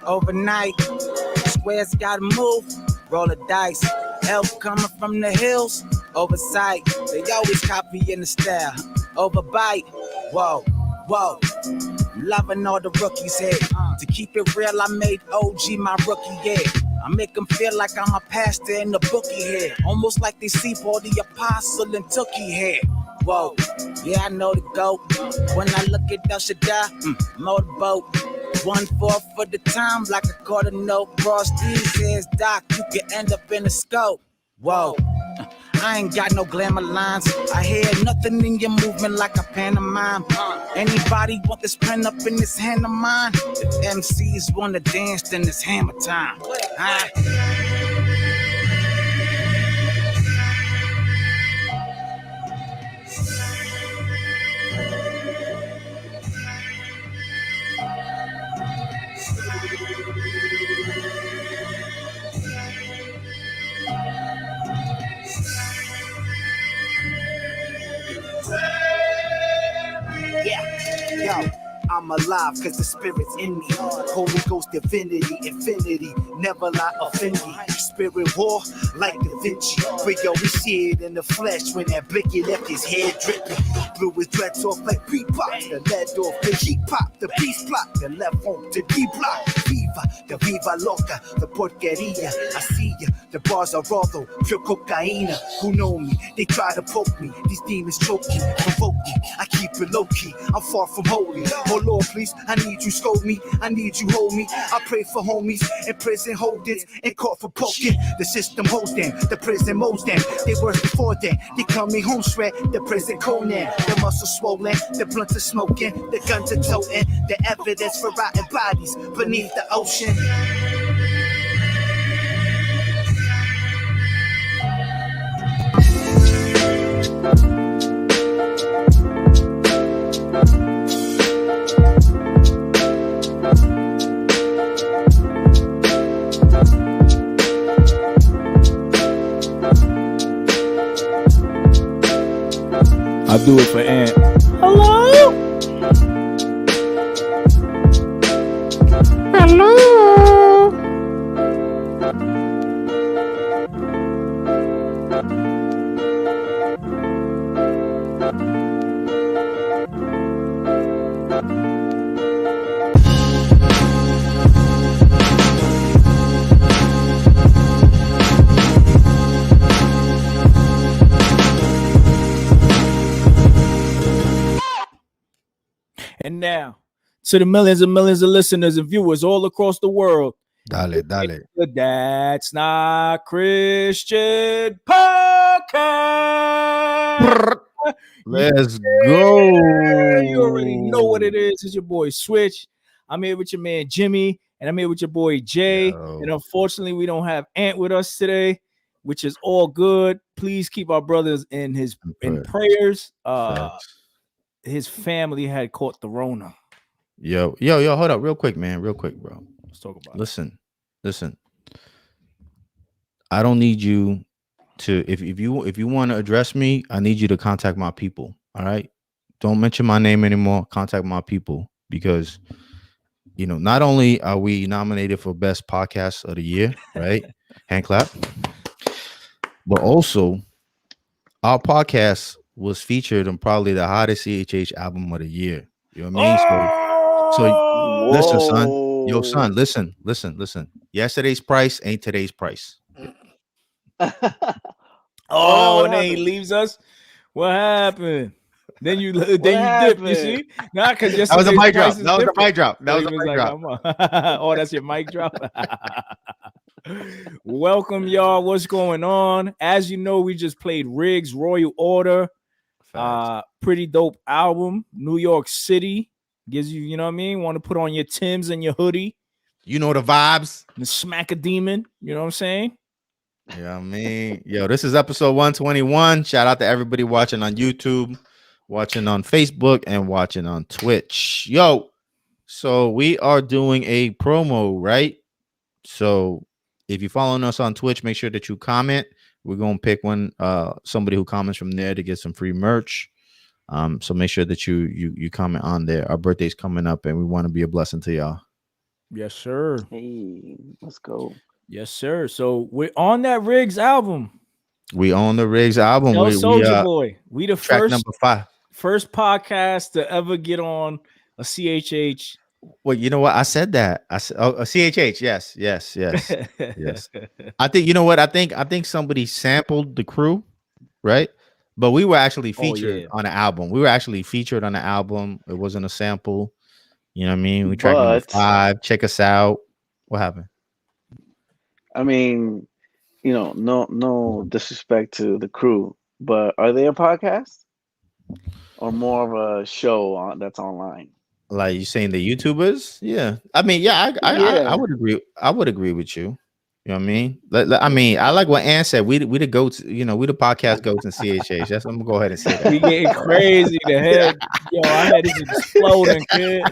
Overnight, squares gotta move, roll the dice. Help coming from the hills, oversight. They always copying the style, overbite. Whoa, whoa. Loving all the rookies here. To keep it real, I made OG my rookie year. I make them feel like I'm a pastor in the bookie here. Almost like they see for the apostle and Tookie here. Whoa, yeah, I know the GOAT. When I look at El Shaddai, motorboat. 1/4 for the time, like a quarter note. Cross these says, Doc, you can end up in a scope. Whoa, I ain't got no glamour lines. I hear nothing in your movement like a pantomime. Anybody want this pen up in this hand of mine? If MCs wanna dance, then it's hammer time. Yo, I'm alive cause the spirit's in me. Holy Ghost divinity, infinity, never lie, offend me. Spirit war like Da Vinci. But yo, we see it in the flesh when that blicky left his head dripping. Blew his dreads off like pre-pop. The lead off the heat pop, the beast block, the left on the D-block. Viva, the viva loca, the porqueria. I see ya, the bars are raw though, pure cocaine. Who know me? They try to poke me. These demons choke me, provoke me. I keep it low key, I'm far from holy. Oh Lord, please, I need you scold me, I need you hold me. I pray for homies in prison holdings, in court for poking. The system holds them, the prison molds them. They worse before them, they coming home shred. The prison Conan, the muscles swollen, the blunts are smoking, the guns are toting, the evidence for rotten bodies beneath the ocean. I'll do it for Ant. Hello? Hello? And now, to the millions and millions of listeners and viewers all across the world. Dale. That's Not Christian Podcast. Let's go. You already know what it is. It's your boy Switch. I'm here with your man Jimmy, and I'm here with your boy Jay. Yo. And unfortunately, we don't have Ant with us today, which is all good. Please keep our brothers in prayers. His family had caught the Rona. Yo, hold up real quick, bro. Let's talk about Listen. I don't need you to, if you want to address me, I need you to contact my people. All right. Don't mention my name anymore. Contact my people, because not only are we nominated for best podcast of the year, right? Hand clap. But also our podcast was featured on probably the hottest CHH album of the year. You know what I mean? So listen, son. Yo, son, listen. Yesterday's price ain't today's price. and then he leaves us. What happened? Then you dip. You see? Nah, because that was a mic drop. That was a mic drop. Oh, that's your mic drop. Welcome, y'all. What's going on? As you know, we just played Riggs Royal Order. Pretty dope album. New York City gives you, what I mean? Want to put on your Timbs and your hoodie. You know the vibes. And smack a demon. You know what I'm saying? Yeah, I mean, this is episode 121. Shout out to everybody watching on YouTube, watching on Facebook, and watching on Twitch. So we are doing a promo, right? So if you're following us on Twitch, make sure that you comment. We're gonna pick one somebody who comments from there to get some free merch. So make sure that you comment on there. Our birthday's coming up, and we want to be a blessing to y'all. Yes, sir. Hey, let's go. Yes, sir. So we're on that Riggs album. We own the Riggs album. Tell We Soulja Boy. We the track first number 5. first podcast to ever get on a CHH. Well, you know what? I said that. I said, oh, a CHH. Yes. Yes. I think, you know what? I think somebody sampled the crew, right? But we were actually featured on the album. We were actually featured on the album. It wasn't a sample. You know what I mean? We track number 5. Check us out. What happened? I mean, you know, no disrespect to the crew, but are they a podcast or more of a show that's online? Like you saying the YouTubers? Yeah. I mean, yeah, I would agree. I would agree with you. You know what I mean? I mean, I like what Ann said. We the goats, you know, we the podcast goats in CHH. That's what I'm gonna go ahead and say that. We getting crazy. The head, yo, our head is exploding, kid.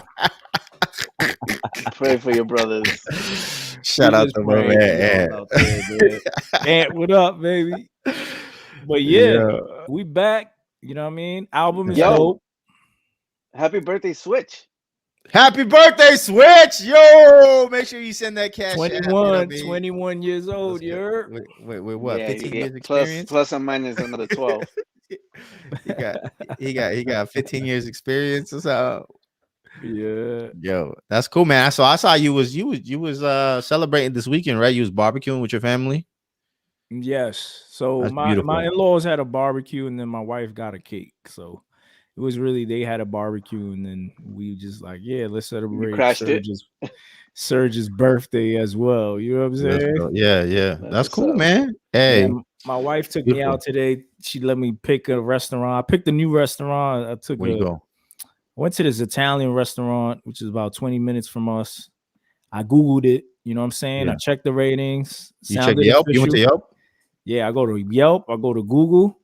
Pray for your brothers. Shout out to my man. Ant, what up, baby? But yeah, we back. You know what I mean? Album is dope. Happy birthday, Switch. Happy birthday, Switch. Yo, make sure you send that cash. 21 years old, you're wait, what? Yeah, 15 years experience? Plus or minus another 12. he got 15 years experience or so. Yeah. Yo, that's cool, man. So I saw you was celebrating this weekend, right? You was barbecuing with your family. Yes. So That's my beautiful. in-laws had a barbecue, and then my wife got a cake. So it was really, they had a barbecue, and then we just like, yeah, let's celebrate Serge's birthday as well. You know what I'm saying? Yeah. That's cool, man. Hey, yeah, my wife took me out today. She let me pick a restaurant. I picked a new restaurant. Where you go? I went to this Italian restaurant, which is about 20 minutes from us. I Googled it. You know what I'm saying? Yeah. I checked the ratings. You checked Yelp? You went to Yelp? Yeah, I go to Yelp. I go to Google.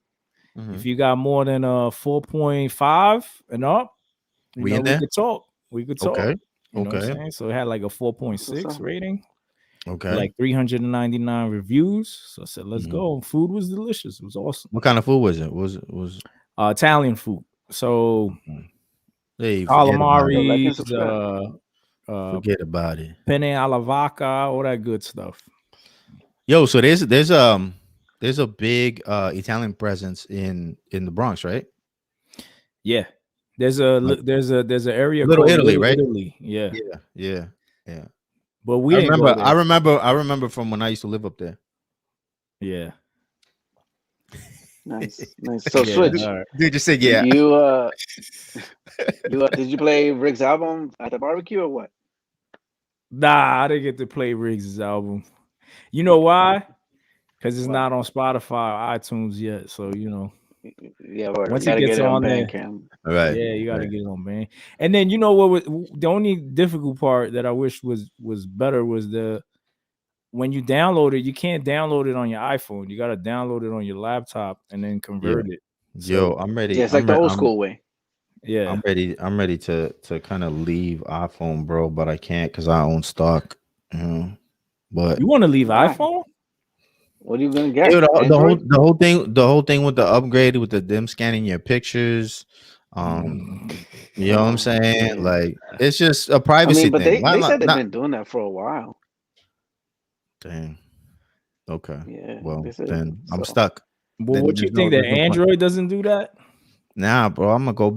Mm-hmm. If you got more than 4.5 and up, we could talk. We could talk. Okay. You know what I'm saying? So it had like a 4.6 rating. Okay. Like 399 reviews. So I said, let's go. Food was delicious. It was awesome. What kind of food was it? Was Italian food. So hey, calamari, forget about it. Penne alla vaca, all that good stuff. Yo, so there's a big Italian presence in the Bronx, right? Yeah. There's an area Little called Italy, right? Italy. Yeah. But we I remember from when I used to live up there. Yeah. Nice. So Switch. Dude, just say yeah. You did you play Rick's album at the barbecue or what? Nah, I didn't get to play Riggs' album. You know why? Because it's not on Spotify or iTunes yet. So you know. Yeah, once it gets on there, right? Yeah, you gotta get it on Bandcamp. And then you know what was the only difficult part that I wish was better was when you download it, you can't download it on your iPhone. You gotta download it on your laptop and then convert it. Yo, I'm ready. Yeah, it's like the old school way. Yeah, I'm ready to kind of leave iPhone, bro, but I can't because I own stock. But you want to leave iPhone? What are you gonna get? Dude, the whole thing with the upgrade with them scanning your pictures. You know what I'm saying? Like it's just a privacy but thing. they said they've been doing that for a while. Dang. Okay. Yeah. Well, then I'm stuck. Well, then what you think that Android doesn't do that? Nah, bro. I'm gonna go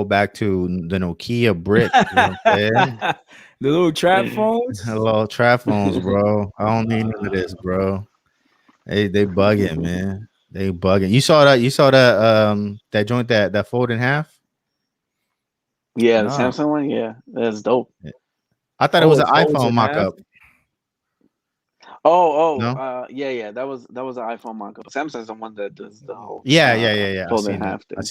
back to the Nokia brick. You know what I'm saying? The little trap phones. Hello, trap phones, bro. I don't need none of this, bro. They bugging, man. They bugging. You saw that joint that fold in half? Yeah, the Samsung one. Yeah, that's dope. I thought it was an iPhone mock-up. Yeah. That was an iPhone mock-up. Samsung's the one that does the whole. Yeah. Fold in half thing.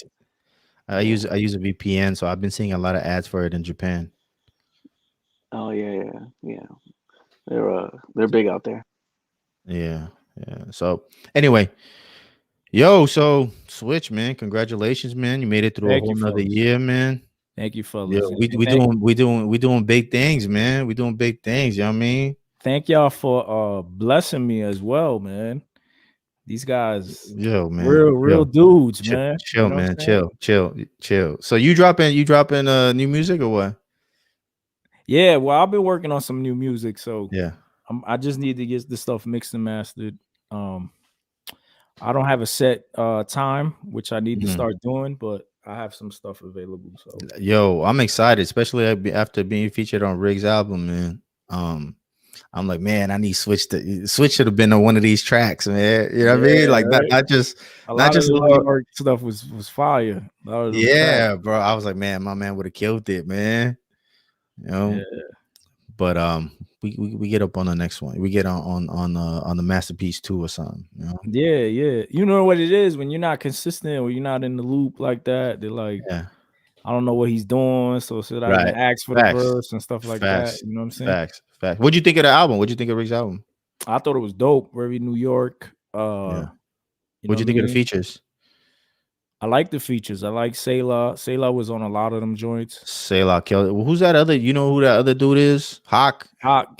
I use a VPN, so I've been seeing a lot of ads for it in Japan. Oh yeah. They're big out there. Yeah. So anyway, so Switch, man, congratulations, man. You made it through a whole nother year, man. Thank you, fellas. Yeah, we doing big things, man. We doing big things. You know what I mean? thank y'all for blessing me as well, man. These guys, Yo, man. real dudes, Chill, man. chill, You know what man. I'm saying? Chill. So you dropping new music or what? Yeah, well, I've been working on some new music, so Yeah. I just need to get the stuff mixed and mastered. I don't have a set time, which I need to start doing, but I have some stuff available. So Yo, I'm excited, especially after being featured on Riggs' album, man. I'm like, man, I need Switch should have been on one of these tracks, man. You know what I mean? Like right? not just A not lot of just the a New little, York stuff was fire. A lot of them tracks. yeah, bro. I was like, man, my man would have killed it, man. You know, Yeah. but we get up on the next one. We get on the Masterpiece 2 or something. You know? Yeah. You know what it is when you're not consistent or you're not in the loop like that. They're like, Yeah, I don't know what he's doing, so should I even right. ask for the Facts, verse and stuff like that? You know what I'm saying? facts. What'd you think of the album? What'd you think of Riggs' album? I thought it was dope. Very New York. Yeah. You What'd you think of the mean? features? I like the features. I like Selah. Selah was on a lot of them joints. Selah killed. Who's that other? You know who that other dude is? Hawk.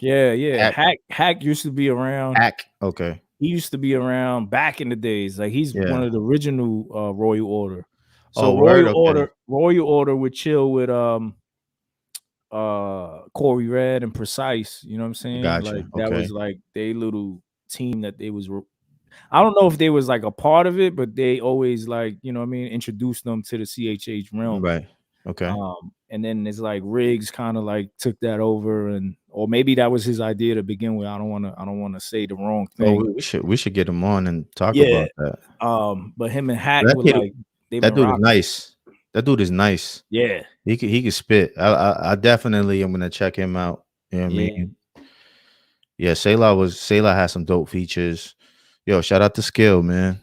Yeah. Hack used to be around. Hack. Okay. He used to be around back in the days. Like he's one of the original Royal Order. So word. Okay. Royal Order would chill with Corey Red and Precise. You know what I'm saying? Gotcha. Like that was like their little team that they was. I don't know if they was like a part of it, but they always like, you know what I mean, introduced them to the CHH realm. Right. Okay. And then it's like Riggs kind of like took that over, or maybe that was his idea to begin with. I don't want to say the wrong thing. Oh, we should get him on and talk about that. But him and Hack That were kid- like that dude is nice. That dude is nice. Yeah. He could spit. I definitely am gonna check him out. You know what I mean? Yeah, Selah has some dope features. Yo, shout out to Skill, man.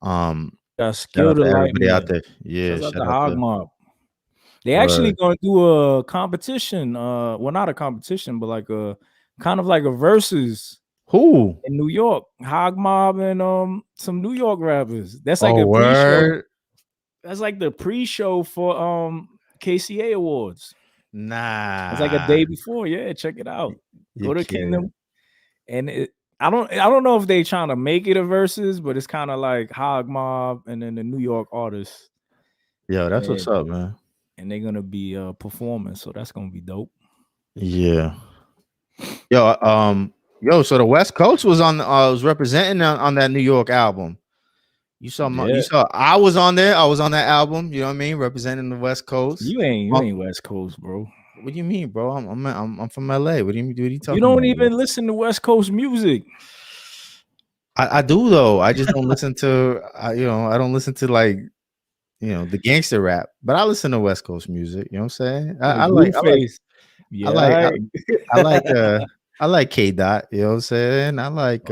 Got Skill to everybody out there. Yeah, shout out to Hog Mob. They Word. actually gonna do a competition. Well, not a competition, but like a kind of like a versus. Who in New York? Hog Mob and some New York rappers. That's like a pre-show. word. That's like the pre-show for KCA Awards. Nah, It's like a day before. Yeah, check it out. Go to kidding. Kingdom, and I don't know if they trying to make it a versus, but it's kind of like Hog Mob and then the New York artists. Yo, that's what's up, man. And they're gonna be performing, so that's gonna be dope. Yeah. Yo, so the West Coast was was representing on that New York album. You saw I was on there. I was on that album. You know what I mean? Representing the West Coast. You ain't West Coast, bro. What do you mean, bro? I'm from LA. What do you talking about? You don't even listen to West Coast music. I do though. I just don't listen to I don't listen to like the gangster rap, but I listen to West Coast music. You know what I'm saying? I like K Dot. You know what I'm saying? I like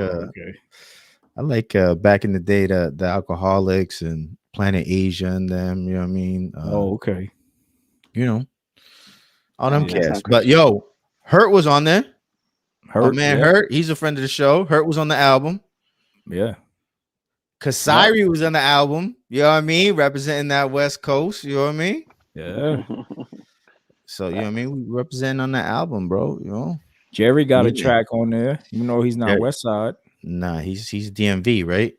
back in the day the Alcoholics and Planet Asia and them. You know what I mean? Okay. All them cats. But yo, Hurt was on there. Hurt. He's a friend of the show. Hurt was on the album. Yeah. Kasiri was on the album. You know what I mean? Representing that West Coast. You know what I mean? Yeah. So you know what I mean? We representing on that album, bro. You know. Jerry got a track on there. You know he's not West Side. Nah, he's DMV, right?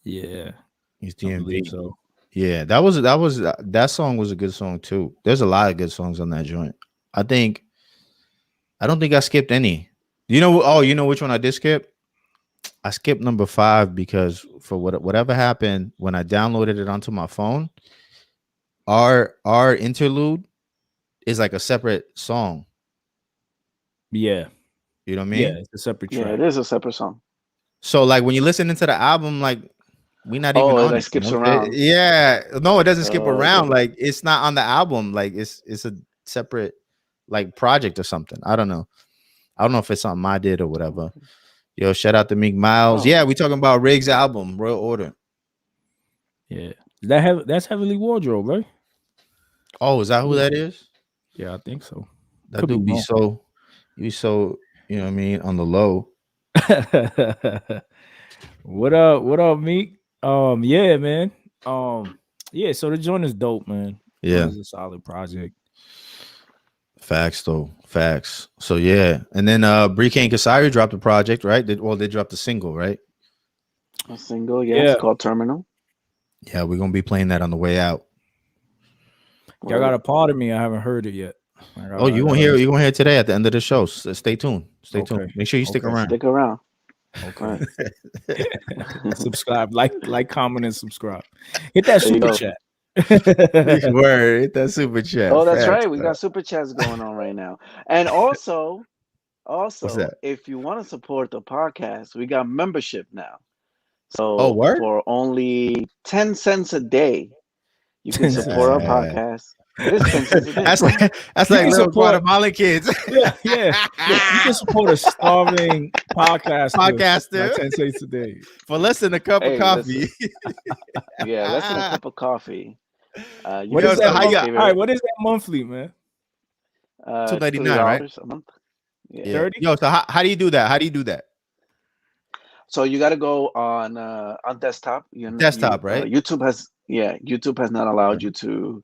Yeah. He's DMV. So. Yeah, that song was a good song too. There's a lot of good songs on that joint. I don't think I skipped any. You know which one I did skip? I skipped number 5 because for whatever happened when I downloaded it onto my phone, our interlude is like a separate song. Yeah. You know what I mean? Yeah, it's a separate track. Yeah, it is a separate song. So like when you listen into the album, like we're not even on it. Skips around. No, it doesn't skip around. Okay. Like it's not on the album. Like it's a separate like project or something. I don't know. I don't know if it's something I did or whatever. Yo, shout out to Meek Miles. Yeah, we talking about Riggs' album, Royal Order. Yeah, that's Heavenly Wardrobe, right? Oh, is that who that is? Yeah, I think so. That dude be so, you know what I mean, on the low. What up, Meek? Yeah, man. Yeah, so the joint is dope, man. Yeah, it's a solid project. Facts though, facts. So yeah, and then Bree and Kasari dropped a project, right? They dropped a single, right? A single, yes, Yeah. called Terminal. Yeah, we're gonna be playing that on the way out. Y'all got a part of me. I haven't heard it yet. Oh, you gonna hear it today at the end of the show. So stay tuned. Stay Okay. tuned. Make sure you stick around. Stick around. Okay. Subscribe, like, comment, and subscribe. Hit that There you super go. chat. Word, hit that super chat. Oh, that's Facts, right. We bro. got super chats going on right now. And also, What's that? if you want to support the podcast, we got membership now. Oh, So word? for only 10 cents a day, you can 10 support our cents. podcast. It is 10 cents a day. That's like You can little support- Guatemalan kids. Yeah. Look, you can support a starving podcaster Podcaster. by 10 cents a day. For less than a cup Hey, of coffee. listen. Yeah, less than a cup of coffee. You What can is so that? how support you- our All favorite, right, what is that monthly, man? $2.99, right? $3 a month. Yeah. Yeah. 30? Yo, so how do you do that? How do you do that? So you got to go on desktop. Desktop, right? YouTube has not allowed you to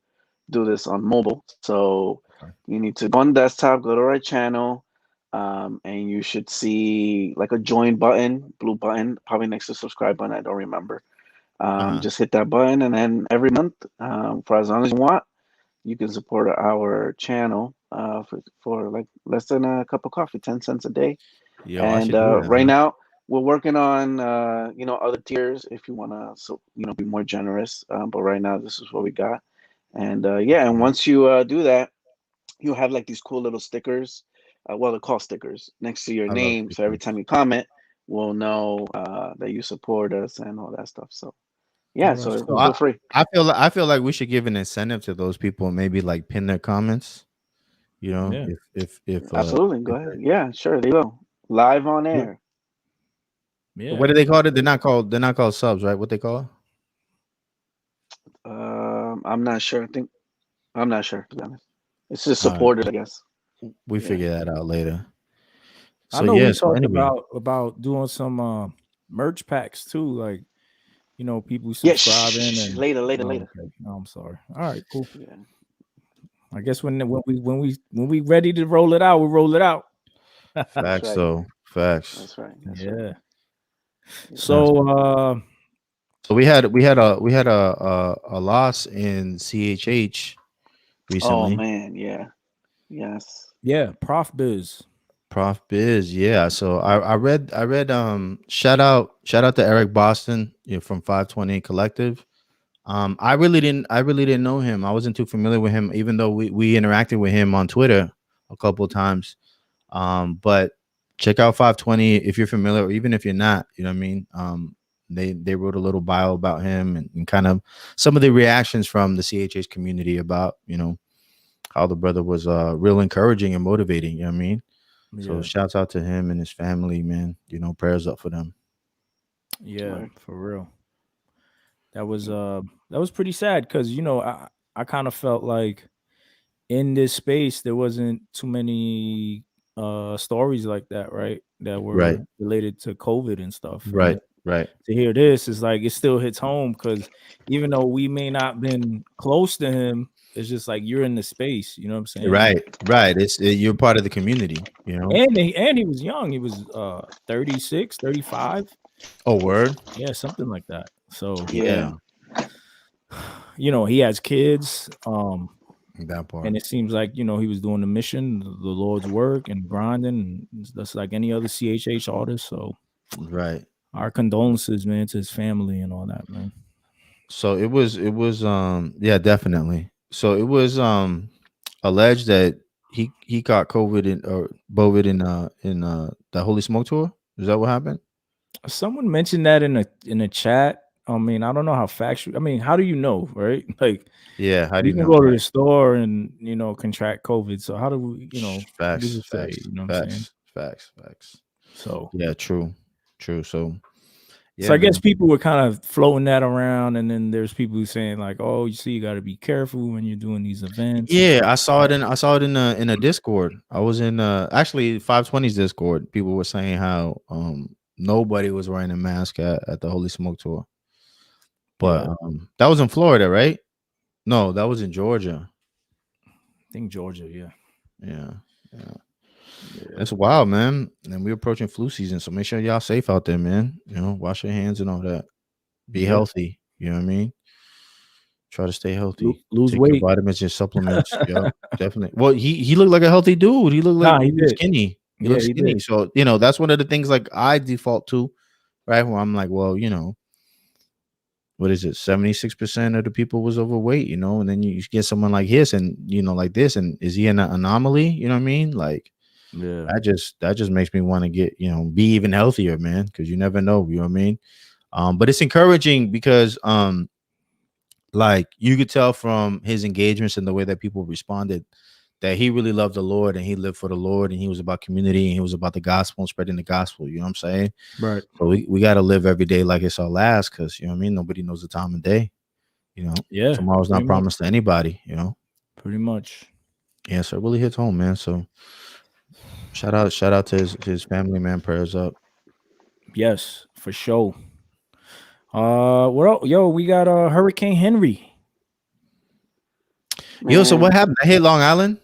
do this on mobile. So you need to go on desktop, go to our channel, and you should see like a join button, blue button, probably next to subscribe button. I don't remember. Just hit that button, and then every month, for as long as you want, you can support our channel for like less than a cup of coffee, 10 cents a day. Yo, I should And do that, right man. now we're working on other tiers if you want to be more generous. But right now this is what we got. And and once you do that, you have like these cool little stickers. Well, they're called stickers next to your I love name. So every stickers. time you comment, we'll know that you support us and all that stuff. So yeah, Alright. so So feel free. I feel like we should give an incentive to those people and maybe like pin their comments. You know, Yeah. if Absolutely, go ahead. Yeah, sure. There you go. Live on air. Yeah. What do they call it? They're not called subs, right? What they call it? I'm not sure. I'm not sure, to be honest. It's just All right. supporters, I guess. We Yeah. figure that out later. I So know yeah, we so talked anyway. about doing some merch packs too, like people Yeah, subscribing and later. Okay. No, I'm sorry. All right, cool. Yeah. I guess when we ready to roll it out, we'll roll it out. Facts right. though. Facts. That's right. Yeah. So So we had a loss in CHH recently. Oh man, yeah. Yes. yeah, Prof Biz. Prof Biz, yeah. So I read shout out to Eric Boston, from 520 Collective. I really didn't know him. I wasn't too familiar with him, even though we interacted with him on Twitter a couple of times. But check out 520 if you're familiar, or even if you're not, you know what I mean? They wrote a little bio about him and kind of some of the reactions from the CHH community about, how the brother was real encouraging and motivating, you know what I mean? So shouts out to him and his family, man. Prayers up for them. Yeah, for real. That was pretty sad because I kind of felt like in this space there wasn't too many stories like that, right? That were related to COVID and stuff. Right. To hear this is like it still hits home because even though we may not been close to him, it's just like you're in the space, you know what I'm saying? Right. You're part of the community, And he was young. He was 36, 35. Oh, word? Yeah, something like that. So Yeah. he has kids. That part. And it seems like he was doing the mission, the Lord's work, and grinding. That's like any other CHH artist. So right. Our condolences, man, to his family and all that, man. So it was yeah, definitely. So it was alleged that he caught COVID in the Holy Smoke tour. Is that what happened? Someone mentioned that in the chat. I mean, I don't know how factual. I mean, how do you know, right? Like, yeah, how do you can know? Go to the store and contract COVID. So how do we, facts, say, what I'm saying? Facts. So yeah, true. So yeah, so I guess people were kind of floating that around, and then there's people who saying like, "Oh, you got to be careful when you're doing these events." Yeah, I saw it in a Discord. I was in actually 520's Discord. People were saying how nobody was wearing a mask at the Holy Smoke tour. But that was in Florida, right? No, that was in Georgia. I think Georgia, yeah. Yeah. That's wild, man. And we're approaching flu season, so make sure y'all safe out there, man. You know, wash your hands and all that. Be healthy. You know what I mean? Try to stay healthy. Lose Take your weight. vitamins and supplements. Yeah, definitely. Well, he looked like a healthy dude. He looked like He he was did. skinny. He Yeah, looked he skinny. did. So, you know, that's one of the things like I default to, right? Where I'm like, well, you know, what is it? 76% of the people was overweight, you know, and then you get someone like his and, you know, like this. And is he an anomaly? You know what I mean? Like, Yeah. that just makes me want to get, you know, be even healthier, man, because you never know. You know what I mean? But it's encouraging because, like you could tell from his engagements and the way that people responded that he really loved the Lord and he lived for the Lord and he was about community and he was about the gospel and spreading the gospel. You know what I'm saying? Right. So we got to live every day like it's our last, because, you know what I mean? Nobody knows the time of day. You know, Yeah. Tomorrow's not promised to anybody, you know? Pretty much. Yeah. So it really hits home, man. So shout out to his family, man. Prayers up. Yes, for sure. Well, yo, we got Hurricane Henry. Yo, so what happened? I hit Long Island?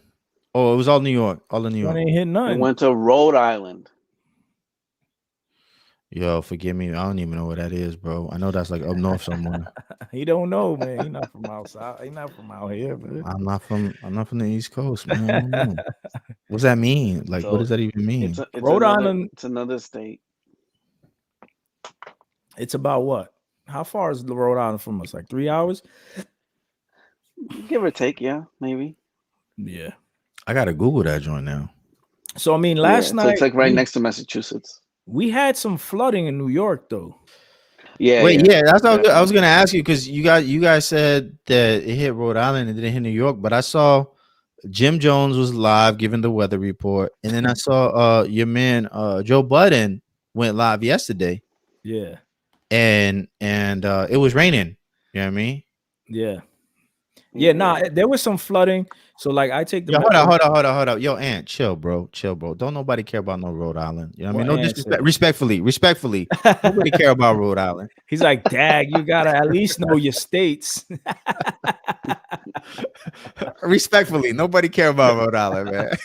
Oh, it was all New York. All in New York. Ain't hit It nothing. went to Rhode Island. Yo, forgive me. I don't even know where that is, bro. I know that's like up north somewhere. He don't know, man. He not from outside. He not from out here, man. I'm not from the East Coast, man. I don't know. What's that mean? Like, what does that even mean? It's Rhode Island. It's another state. It's about what? How far is the Rhode Island from us? Like 3 hours? Give or take, yeah, maybe. Yeah. I gotta Google that joint now. So I mean, last night it's like right next to Massachusetts. We had some flooding in New York, though. Yeah. Wait, yeah, that's what I was gonna ask you, because you guys said that it hit Rhode Island and didn't hit New York, but I saw Jim Jones was live giving the weather report, and then I saw your man Joe Budden went live yesterday. Yeah. And it was raining. You know what I mean? Yeah. Yeah, there was some flooding. So like I take the hold on. Yo, Ant, chill, bro. Don't nobody care about no Rhode Island. You know what I mean? No disrespect. Respectfully. Nobody care about Rhode Island. He's like, Dag, you gotta at least know your states. Respectfully, nobody care about Rhode Island, man.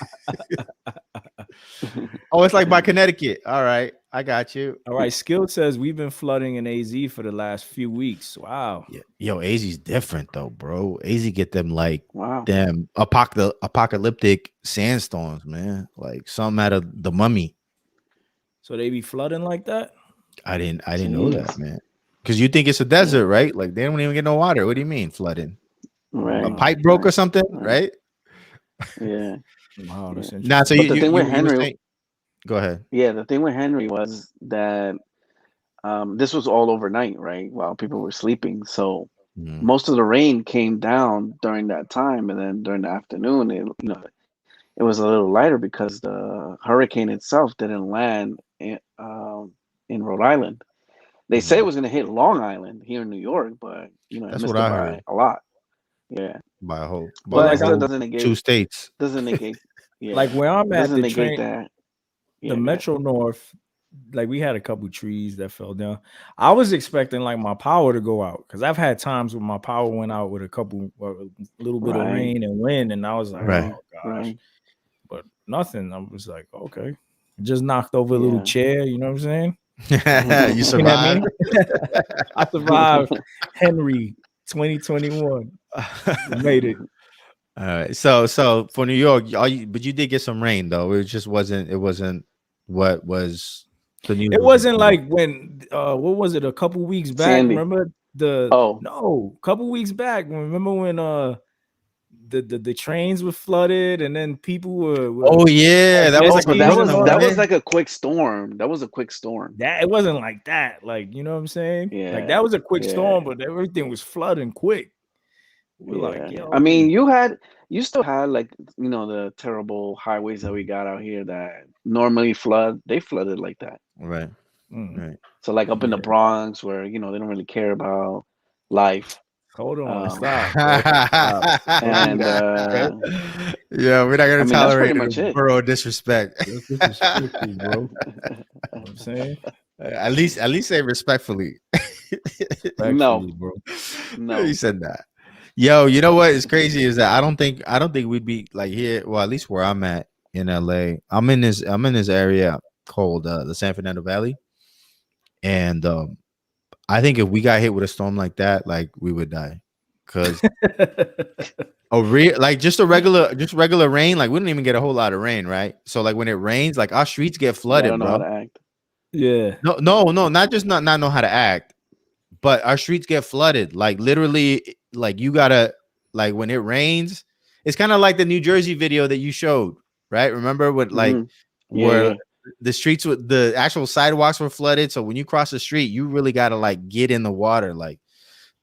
Oh, it's like by Connecticut. All right, I got you. All right, Skilled says we've been flooding in AZ for the last few weeks. Wow. Yeah. Yo, AZ's different though, bro. AZ get them like wow, them apocalyptic sandstorms, man. Like something out of The Mummy. So they be flooding like that? I didn't know that, man. Because you think it's a desert, right? Like they don't even get no water. What do you mean flooding? Right. A pipe broke or something, right? Yeah. Wow, that's interesting. Nah, so the thing with Henry, go ahead. Yeah, the thing with Henry was that this was all overnight, right? While people were sleeping. So most of the rain came down during that time, and then during the afternoon, it was a little lighter because the hurricane itself didn't land in Rhode Island. They said it was going to hit Long Island here in New York, but it That's missed what it I by heard. a lot. Yeah, By a whole, but it still doesn't negate 2 states. Doesn't negate. Yeah, like where I'm at, doesn't the negate train, that. Yeah, the Metro North, like we had a couple trees that fell down. I was expecting like my power to go out, because I've had times when my power went out with a little bit of rain and wind, and I was like, oh gosh, but nothing. I was like, okay, just knocked over a little chair. You know what I'm saying? You survived. I survived Henry 2021. Made it. All right. So for New York, but you did get some rain though. It just wasn't. It wasn't what was the news. It wasn't like when what was it? A couple weeks back. Sandy. Remember couple weeks back. Remember when the trains were flooded and then people were oh yeah, that was like a quick storm. That was a quick storm. That it wasn't like that. Like, you know what I'm saying? Yeah. Like that was a quick storm, but everything was flooding quick. We're like, yo. I mean, you still had like the terrible highways that we got out here that normally flood. They flooded like that. Right. Right. So like up in the Bronx where they don't really care about life. Hold on, stop. And yeah, we're not gonna tolerate it. borough disrespect. That's disrespectful, bro. You know what I'm saying? At least say respectfully. No, bro. No, you said that. Yo, you know what is crazy is that I don't think we'd be like here. Well, at least where I'm at in LA, I'm in this area called the San Fernando Valley, and I think if we got hit with a storm like that, like we would die, because a real like just regular rain, like we don't even get a whole lot of rain, right? So like when it rains, like our streets get Yeah, I flooded, don't know how bro. to act. Yeah. No, not just not know how to act, but our streets get flooded. Like literally, like you gotta like when it rains, it's kind of like the New Jersey video that you showed, right? Remember what like Hmm. Yeah, where yeah, the streets with the actual sidewalks were flooded. So when you cross the street, you really gotta like get in the water. Like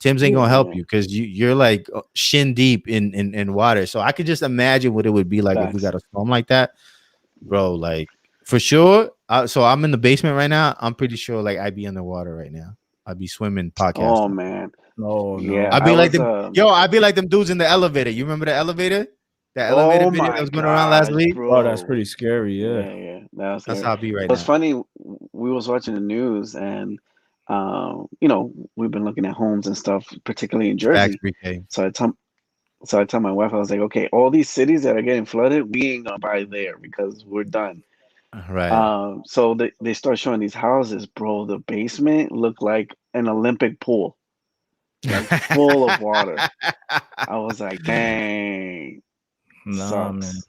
Tim's ain't gonna yeah, help yeah. you because you're like shin deep in water. So I could just imagine what it would be like if we Facts. got a storm like that, bro. Like for sure. So I'm in the basement right now. I'm pretty sure like I'd be underwater right now. I'd be swimming, Oh podcasting. man. No, Yeah, no. I'd I be like was them, yo. I'd be like them dudes in the elevator. You remember the elevator? That elevator oh video that my was going around last gosh, week. Oh, that's bro. pretty scary. Yeah. Yeah, yeah. That was That's scary. how I'd be right It's now. funny, we was watching the news and we've been looking at homes and stuff, particularly in Facts, Jersey. 3K. So I tell my wife, I was like, okay, all these cities that are getting flooded, we ain't gonna buy there because we're done. Right. So they start showing these houses, bro. The basement looked like an Olympic pool, like full of water. I was like, dang, Nah, man. sucks.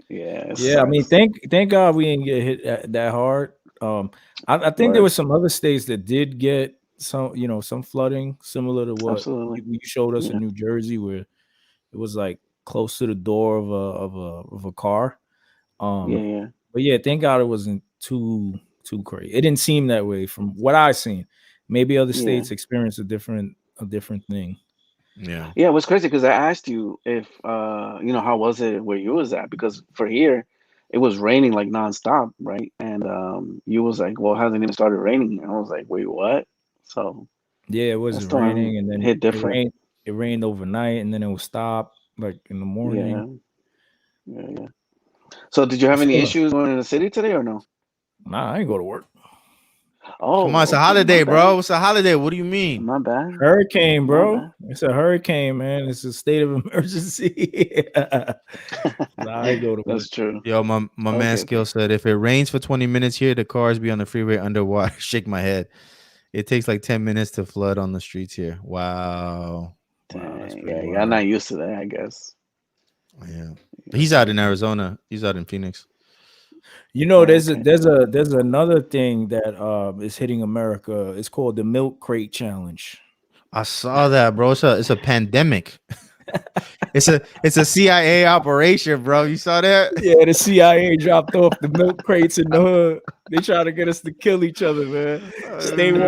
Yeah, it Yeah, I mean, sucks. thank God we didn't get hit that hard. I think there Word. was some other states that did get some, some flooding similar to what Absolutely. you showed us in Yeah. New Jersey, where it was like close to the door of a car. Yeah, Um, yeah. but yeah, thank God it wasn't too crazy. It didn't seem that way from what I seen. Maybe other Yeah. states experience a different thing. Yeah. Yeah, it was crazy because I asked you if how was it where you was at? Because for here, it was raining like nonstop, right? And you was like, well, it hasn't even started raining. And I was like, wait, what? So Yeah, it that wasn't storm raining, and then hit different. It rained overnight, and then it would stop like in the morning. Yeah, yeah, yeah. So did you have any So, issues going in the city today or no? nah, I ain't go to work. Come on, Oh, it's a okay, my holiday, bad. bro. It's a holiday. What do you mean? My bad. Hurricane, My bro. bad. It's a hurricane, man. It's a state of emergency. Nah, I go to work. That's true. Yo, my man Okay, Skill okay. said if it rains for 20 minutes here, the cars be on the freeway underwater. Shake my head. It takes like 10 minutes to flood on the streets here. Wow. Wow, that's Dang, pretty yeah, y'all wild. not used to that, I guess. Yeah. Yeah, He's out in Arizona. He's out in Phoenix. oh, There's okay. there's another thing that is hitting America. It's called the milk crate challenge. I saw that, bro. It's a pandemic. It's a CIA operation, bro. You saw that? Yeah, the CIA dropped off the milk crates in the hood. They try to get us to kill each other, man. Stay woke.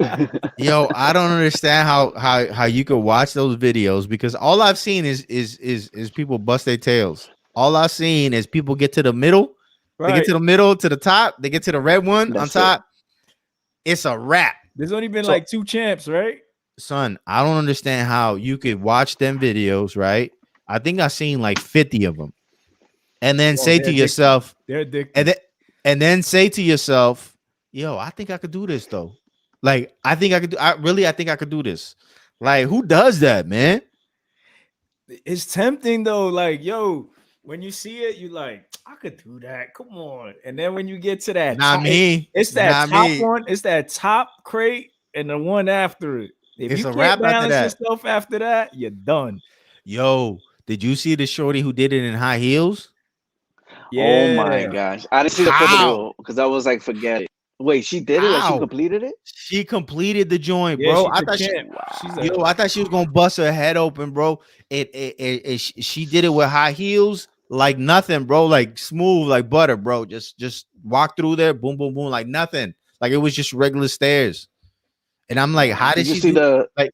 Man. Yo, I don't understand how you could watch those videos because all I've seen is people bust their tails. All I've seen is people get to the middle, they get Right. to the middle, to the top, they get to the red one on That's it. top. It's a wrap. There's only been So, like 2 champs, right? son, I don't understand how you could watch them videos, right? I think I've seen like 50 of them, and then Oh, say to yourself, They're addicted. and then say to yourself, yo, I think I could do this though. Like, I think I could do. I think I could do this. Like, who does that, man? It's tempting though. Like, yo, when you see it, you like, I could do that. Come on. And then when you get to that Not top, me. it's that Not top me. one. It's that top crate and the one after it. If It's you a can't wrap after balance that. yourself after that, you're done. Yo, did you see the shorty who did it in high heels? Oh my Yeah. gosh. I didn't see the full How? video because I was like, forget it. Wait, she did it? Like she How? completed it? She completed the joint, Yeah, bro. she's I a thought she, champ. She's a yo, I thought she was gonna bust her head open, bro. She did it with high heels, like nothing, bro. Like smooth, like butter, bro. Just walk through there, boom, boom, boom, like nothing. Like it was just regular stairs. And I'm like, how did Did you she see do? the Like,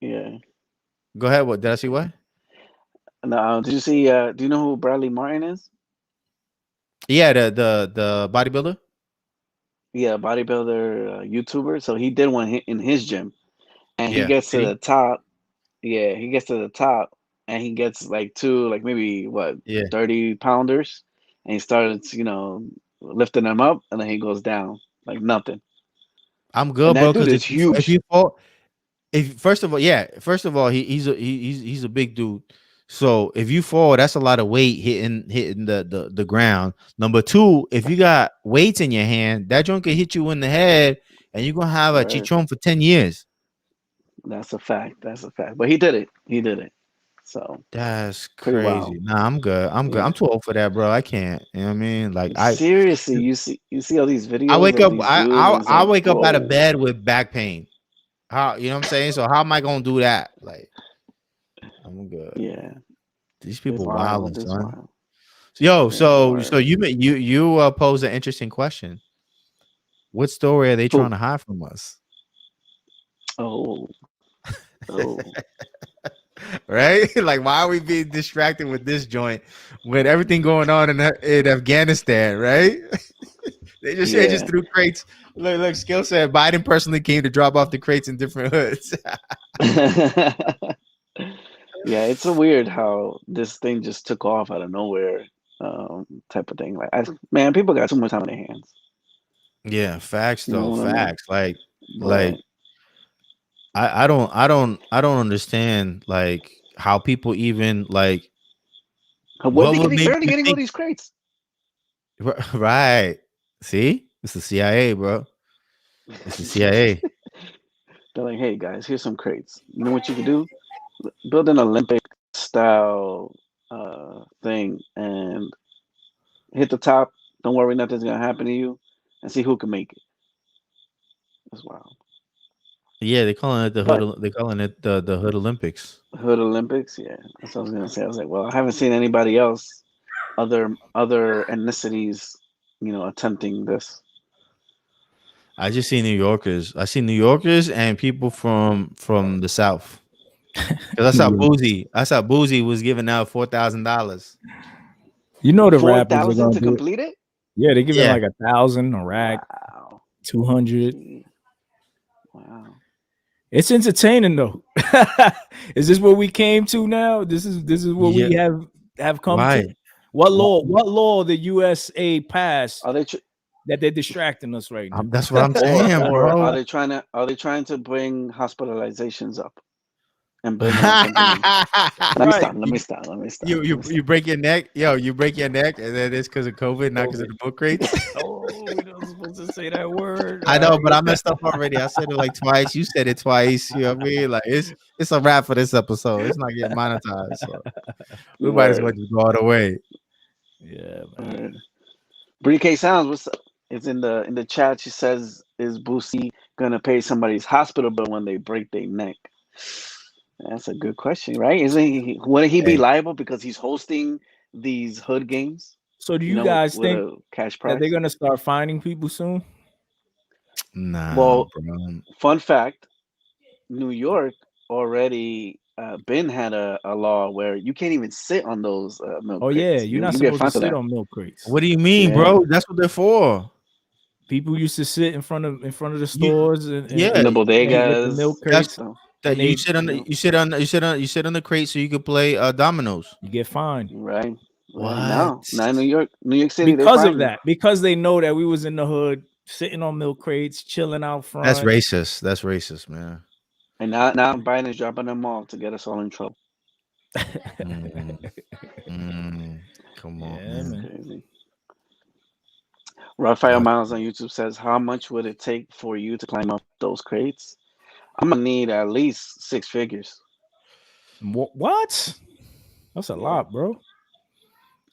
yeah. go ahead. What did I see? What? No, did you see do you know who Bradley Martin is? Yeah, the bodybuilder. Yeah, bodybuilder, YouTuber. So he did one in his gym and he Yeah, gets to did he? the top. Yeah, he gets to the top and he gets like two, like maybe what, Yeah, 30 pounders. And he starts, lifting them up and then he goes down like nothing. I'm And good, bro. that dude Because is if huge. you fall, if first of all, he's a big dude. So if you fall, that's a lot of weight hitting the ground. Number two, if you got weights in your hand, that joint can hit you in the head, and you're gonna have a Right. chichon for 10 years. That's a fact. That's a fact. But he did it. He did it. So That's pretty wild. crazy. Nah, I'm good. I'm good. Yeah. I'm too old for that, bro. I can't. You know what I mean? Like Seriously, you see all these I videos wake of up. these dudes, and it's I like, wake up out of whoa. bed with back pain. How you know what I'm saying? So how am I gonna do that? Like, I'm good. Yeah. These It's people wild. wilding, It's son. wild. Yo, Yeah, so word. you pose an interesting question. What story are they Who? trying to hide from us? Oh. Oh. Right? Like, why are we being distracted with this joint with everything going on in Afghanistan? Right? They just Yeah. threw crates. Look, Skill said Biden personally came to drop off the crates in different hoods. Yeah, it's so weird how this thing just took off out of nowhere, type of thing. Like, man, people got too much time on their hands. Yeah, facts You know though. what I mean? Facts. Like But I don't understand like how people even like when what they would getting, make where are they you getting all think these crates? right. See? It's the CIA, bro. It's the CIA. They're like, hey guys, here's some crates. You know what you can do? Build an Olympic style thing and hit the top. Don't worry, nothing's gonna happen to you, and see who can make it. That's wild. Yeah, they calling it the But hood. They calling it the Hood Olympics. Hood Olympics, yeah, that's what I was gonna say. I was like, well, I haven't seen anybody else, other ethnicities, attempting this. I just see New Yorkers. I see New Yorkers and people from the South. Cause I saw Boozy was giving out $4,000. You know the rappers are 4,000 gonna to do it. complete it? Yeah, they giving Yeah, like 1,000 a rack, Wow. 200. Gee. Wow. It's entertaining though. Is this what we came to now? This is what yeah, we have come to. right. What Wha- law the USA passed Are they that they're distracting us right now? That's what I'm or saying, or bro. are they trying to bring hospitalizations up and blame it on something else? Let me Right. stop. Let me stop. Let me stop. You Let you me you stop. break your neck, you break your neck, and then it's because of COVID, not because of COVID. the book crates. Oh, we're not supposed to say that word. I All know, but I right. messed up already. I said it like twice. You said it twice. You know what I mean? Like it's a wrap for this episode. It's not getting monetized, so we might as well Word. just go all the way. Yeah, man. Word. Brie K Sounds, what's up? It's in the chat. She says, "Is Boosie gonna pay somebody's hospital bill when they break their neck?" That's a good question, right? Isn't he? Wouldn't he be Hey, liable because he's hosting these hood games? So do You you know, with, guys with think a cash that they're prize. gonna start finding people soon? nah, Well, bro. fun fact: New York already been had a law where you can't even sit on those milk Oh yeah, crates. you're You not you get supposed to fined for sit that. on milk crates. What do you mean, Yeah, bro? That's what they're for. People used to sit in front of the You, stores and, yeah, in the with the milk bodegas. that's crates, So, that and you they sit on the you sit on the crate so you could play dominoes. you get fined right, right What? now in New York City, they because fine of you. that. Because they know that we was in the hood, sitting on milk crates, chilling out That's front. racist. That's racist, man. And now Biden is dropping them all to get us all in trouble. Mm, come on, Yeah, That's man. man. crazy. Raphael That's Miles on YouTube says, "How much would it take for you to climb up those crates?" I'm gonna need at least 6 figures. What? That's a Yeah, lot, bro.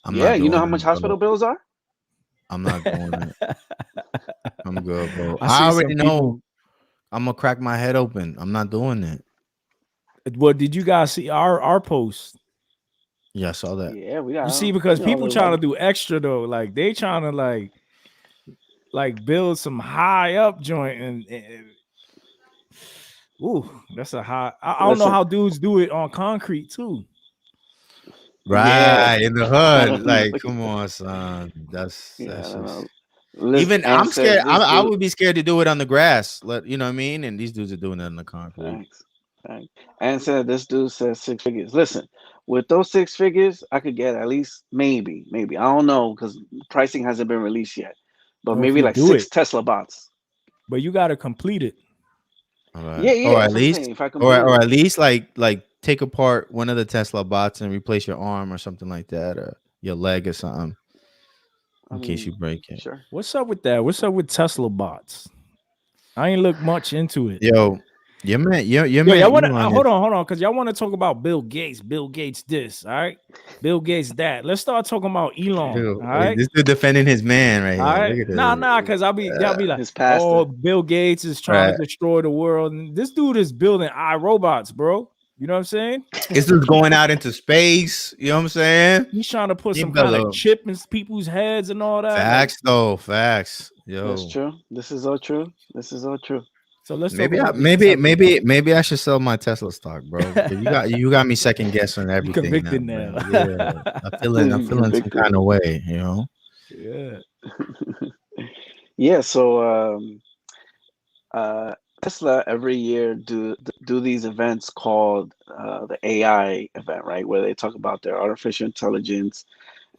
I'm yeah. not You know doing how much it, bro. hospital bills are? I'm not doing it. I'm good, bro. I I see already some know people. I'm gonna crack my head open. I'm not doing it. What did you guys see our post? Yeah, I saw that. Yeah, we You got see, because a people little trying to bit. do extra though, like they trying to like build some high up joint and ooh, that's a high. I don't know Listen, how dudes do it on concrete too. yeah, Right in the I hood. don't know. Like, come on, son. Yeah, I That's don't know. just Listen, even and I'm says scared. this I dude. would be scared to do it on the grass. You know what I mean? And these dudes are doing it on the concrete. Thanks. Thanks. And said this dude says 6 figures. Listen, with those 6 figures, I could get at least maybe. I don't know because pricing hasn't been released yet. But Or if maybe you like do six it, Tesla bots. but you got to complete it. All right. Yeah, Or at that's what I'm least, saying. If I or completely, at least like take apart one of the Tesla bots and replace your arm or something like that, or your leg or something I in case you mean, break it. sure. What's up with that? What's up with Tesla bots? I ain't look much into it. Yo, your Yo, man y'all want to Elon hold is on, because y'all want to talk about Bill Gates. Bill Gates, this, all right? Bill Gates, that. Let's start talking about Elon, dude, all right? this dude defending his man right All here. right, Look at nah, this. because y'all be like, His oh, pastor. Bill Gates is trying Right. to destroy the world, and this dude is building iRobots, bro. You know what I'm saying? This dude's going out into space. You know what I'm saying? He's trying to put He some kind of better chip in people's heads and all that. Like, facts though. Facts. That's Yo. true. This is all true. This is all true. so let's talk Maybe about these Tesla bots. maybe I should sell my Tesla stock, bro. Because you got me second guessing You everything now, convicted now. man. Yeah. I'm feeling some Convicted. kind of way, you know. Yeah. Yeah. So Tesla every year do these events called the AI event, right? Where they talk about their artificial intelligence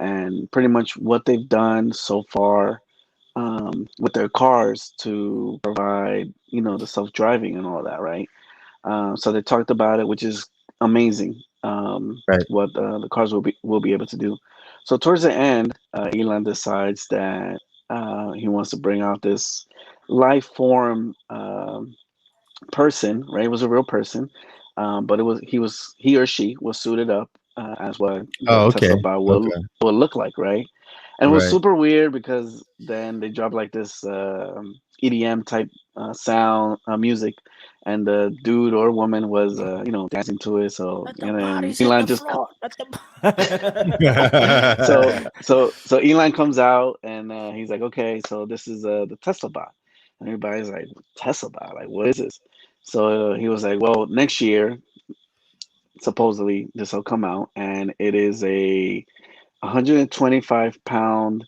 and pretty much what they've done so far with their cars to provide, the self-driving and all that, right? So they talked about it, which is amazing. Right. What the cars will be able to do. So towards the end, Elon decides that he wants to bring out this life form person, right? It was a real person, but he or she was suited up as what the Oh, okay. Tesla bot Okay. will look like, right? And it was Right. super weird because then they dropped like this EDM type sound music, and the dude or woman was dancing to it. So and then Elon just so Elon comes out and he's like, okay, so this is the Tesla bot, and everybody's like, Tesla bot, like what is this? So he was like, well, next year supposedly this will come out, and it is a 125-pound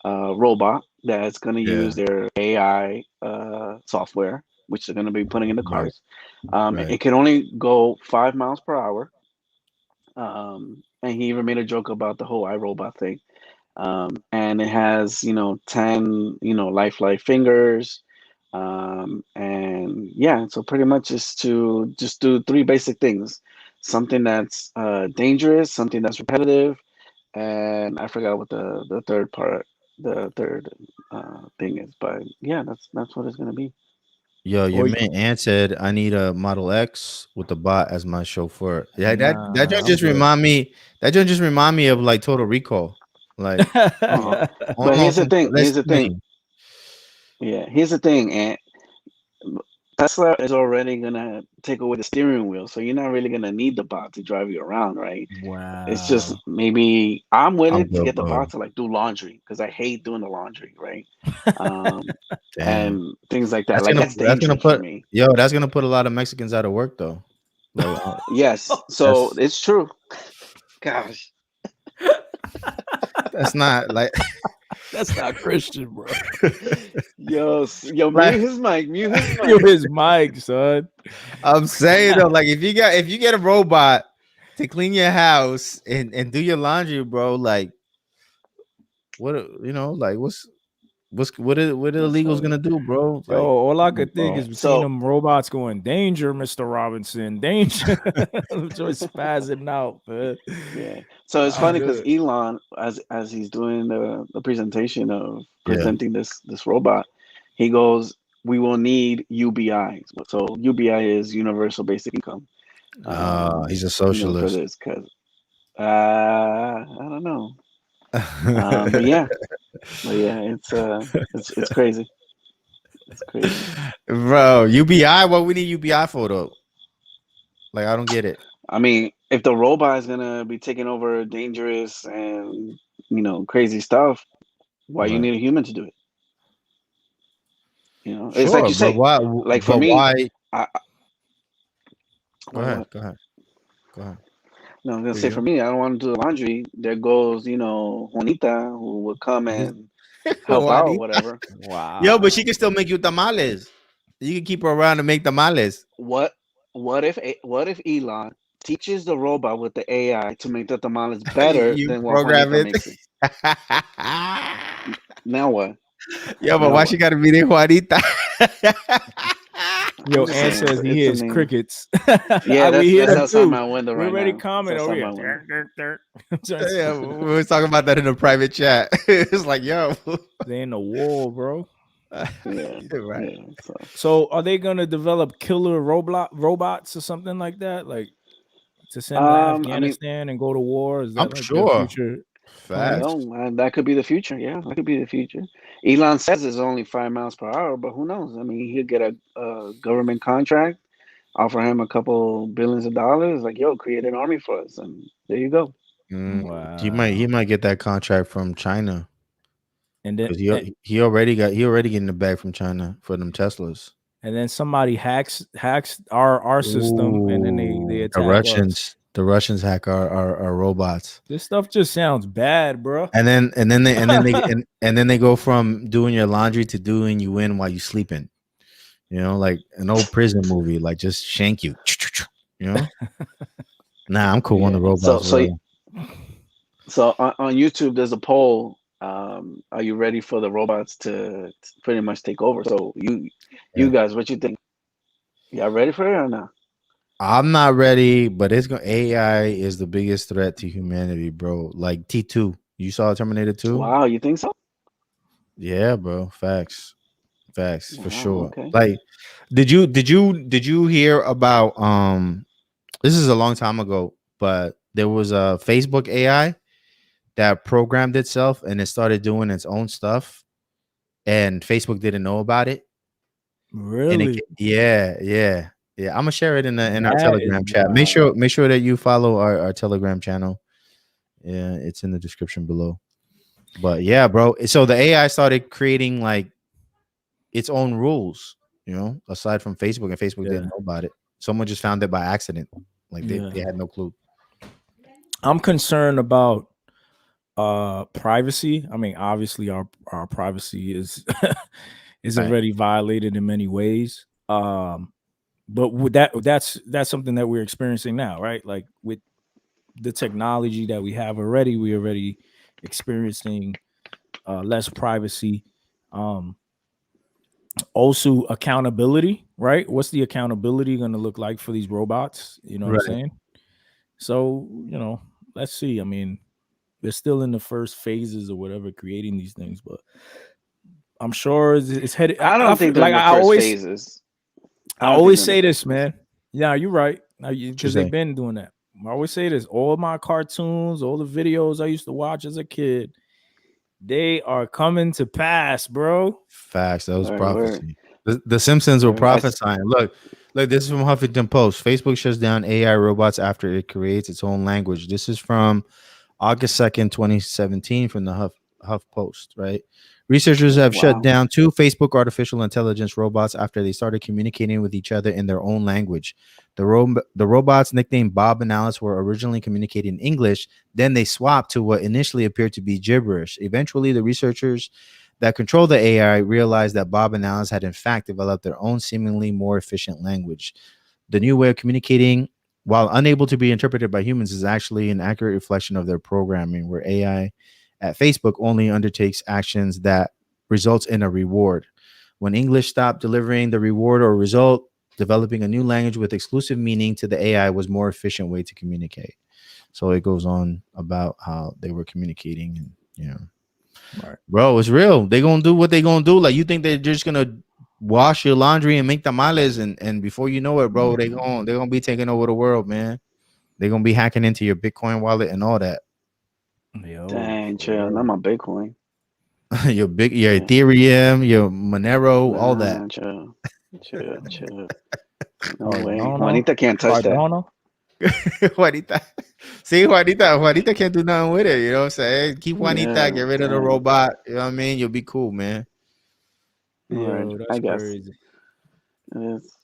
robot that's going to Yeah. use their AI software, which they're going to be putting in the Right. cars. Right. It can only go 5 miles per hour. And he even made a joke about the whole iRobot thing. And it has, 10, lifelike fingers. And yeah, so pretty much is to just do 3 basic things: something that's dangerous, something that's repetitive, and I forgot what the third part, the third thing is. But yeah, that's what it's gonna be. Yo, your Or man Ant said I need a Model X with the bot as my chauffeur. Yeah, that nah, joint I'm just good. remind me. That joint just remind me of like Total Recall. Like Uh-huh. But here's almost the into thing. Here's the thing. listening. Yeah, here's the thing, and Tesla is already gonna take away the steering wheel, so you're not really gonna need the bot to drive you around, right? It's just Wow. maybe I'm with I'm it to good, get the bro. bot to like do laundry because I hate doing the laundry, right? Um, Damn. and things like that. That's Like gonna that's that's gonna dangerous for put me. that's gonna put a lot of Mexicans out of work though. Like Yes, so that's it's true. Gosh. that's not like That's not Christian, bro. Yo, like mute his Yo, mic. his mic, son. I'm saying though, like if you get a robot to clean your house and do your laundry, bro, like like what are the That's illegals how. gonna do, bro? Yo, Like, all I come on, could think bro. is seeing So them robots going, danger, Mr. Robinson, danger. Just spazzing out, man. yeah, so it's I'm funny because good. Elon, as he's doing the presentation of Yeah. presenting this robot, he goes, "We will need UBI." So UBI is universal basic income. He's a For socialist. this because I don't know. But yeah, it's crazy. It's crazy. Bro, UBI, what we need UBI for though? Like I don't get it. I mean, if the robot is gonna be taking over dangerous and crazy stuff, why you Right. need a human to do it? It's like Sure, you but say. why Like for but me, why go what? ahead, What? go ahead, go ahead. No, I'm gonna Here say you for go. me, I don't want to do the laundry. There goes, Juanita, who would come This- and help out, Juanita. whatever. Yo, but she Wow. can still make you tamales. You can keep her around to make tamales. What? What if Elon teaches the robot with the AI to make the tamales better You than what program Juanita it. makes it? Now what? Yo, but Now why she what? gotta be there, Juanita? Yo, I'm just Ann saying, says he it's a hears name. crickets. Yeah, We hear that's them outside too. my window We right already now. comment That's over outside here. my window. Yeah, we were talking about that in the private chat. It's like, yo, They in the war, bro. Yeah, right. yeah. So So are they gonna develop killer robots or something like that? Like to send to I mean, Afghanistan and go to war? Is I'm that like their sure. future you plans? Facts. know, that could be the future. Yeah, that could be the future. Elon says it's only 5 miles per hour, but who knows? I mean, he'll get a government contract, offer him a couple billions of dollars, like, yo, create an army for us, and there you go. He might get that contract from China And then because he already getting the bag from China for them Teslas. and then somebody hacks our system, and then they attack us. The Russians hack our robots, This stuff just sounds bad, bro. and then they go from doing your laundry to doing you in while you sleeping. You know, like an old prison movie, like just shank you. You know. Nah, I'm cool on the Yeah. robots. So on YouTube, there's a poll. Are you ready for the robots to pretty much take over? So you guys, what you think? Y'all ready for it or not? I'm not ready, but AI is the biggest threat to humanity, bro. Like T2. You saw Terminator 2? Wow, you think so? Yeah, bro. Facts for Wow, sure. okay. Like, did you hear about this is a long time ago, but there was a Facebook AI that programmed itself and it started doing its own stuff, and Facebook didn't know about it. Really? Yeah. I'm gonna share it in our That is Telegram chat. Make wild. sure that you follow our Telegram channel. Yeah, it's in the description below. But yeah, bro. So the AI started creating like its own rules, aside from Facebook, and Facebook Yeah. didn't know about it. Someone just found it by accident. Like they Yeah. had no clue. I'm concerned about privacy. I mean, obviously our privacy is is Right. already violated in many ways. But with that's something that we're experiencing now, right? Like with the technology that we have already, we're already experiencing less privacy. Also accountability, right? What's the accountability going to look like for these robots? You know what I'm Right. saying? So, let's see. I mean, they're still in the first phases or whatever creating these things, but I'm sure it's headed. I don't think they're in the first phases. I always say this, man. Yeah, you're right. Because they've been doing that. I always say this. All my cartoons, all the videos I used to watch as a kid, they are coming to pass, bro. Facts. That was prophecy. The Simpsons were prophesying. Look, this is from Huffington Post. Facebook shuts down AI robots after it creates its own language. This is from August 2nd, 2017, from the Huff Post, right? Researchers have shut down 2 Facebook artificial intelligence robots after they started communicating with each other in their own language. The robots, nicknamed Bob and Alice, were originally communicating in English. Then they swapped to what initially appeared to be gibberish. Eventually, the researchers that control the AI realized that Bob and Alice had in fact developed their own seemingly more efficient language. The new way of communicating, while unable to be interpreted by humans, is actually an accurate reflection of their programming, where AI at Facebook only undertakes actions that results in a reward. When English stopped delivering the reward or result, developing a new language with exclusive meaning to the AI was more efficient way to communicate. So it goes on about how they were communicating, and right. Bro, it's real. They gonna do what they gonna do. Like, you think they're just gonna wash your laundry and make tamales, and before you know it, bro, they're gonna be taking over the world, man. They're gonna be hacking into your Bitcoin wallet and all that. Dang, chill. Not my Bitcoin. your Ethereum, your Monero, all that. Chill. No way. Juanita can't touch Cardano? Juanita. See, Juanita can't do nothing with it. You know what I'm saying? Keep Juanita, get rid of the robot. You know what I mean? You'll be cool, man. Yo, that's I guess. crazy. It is.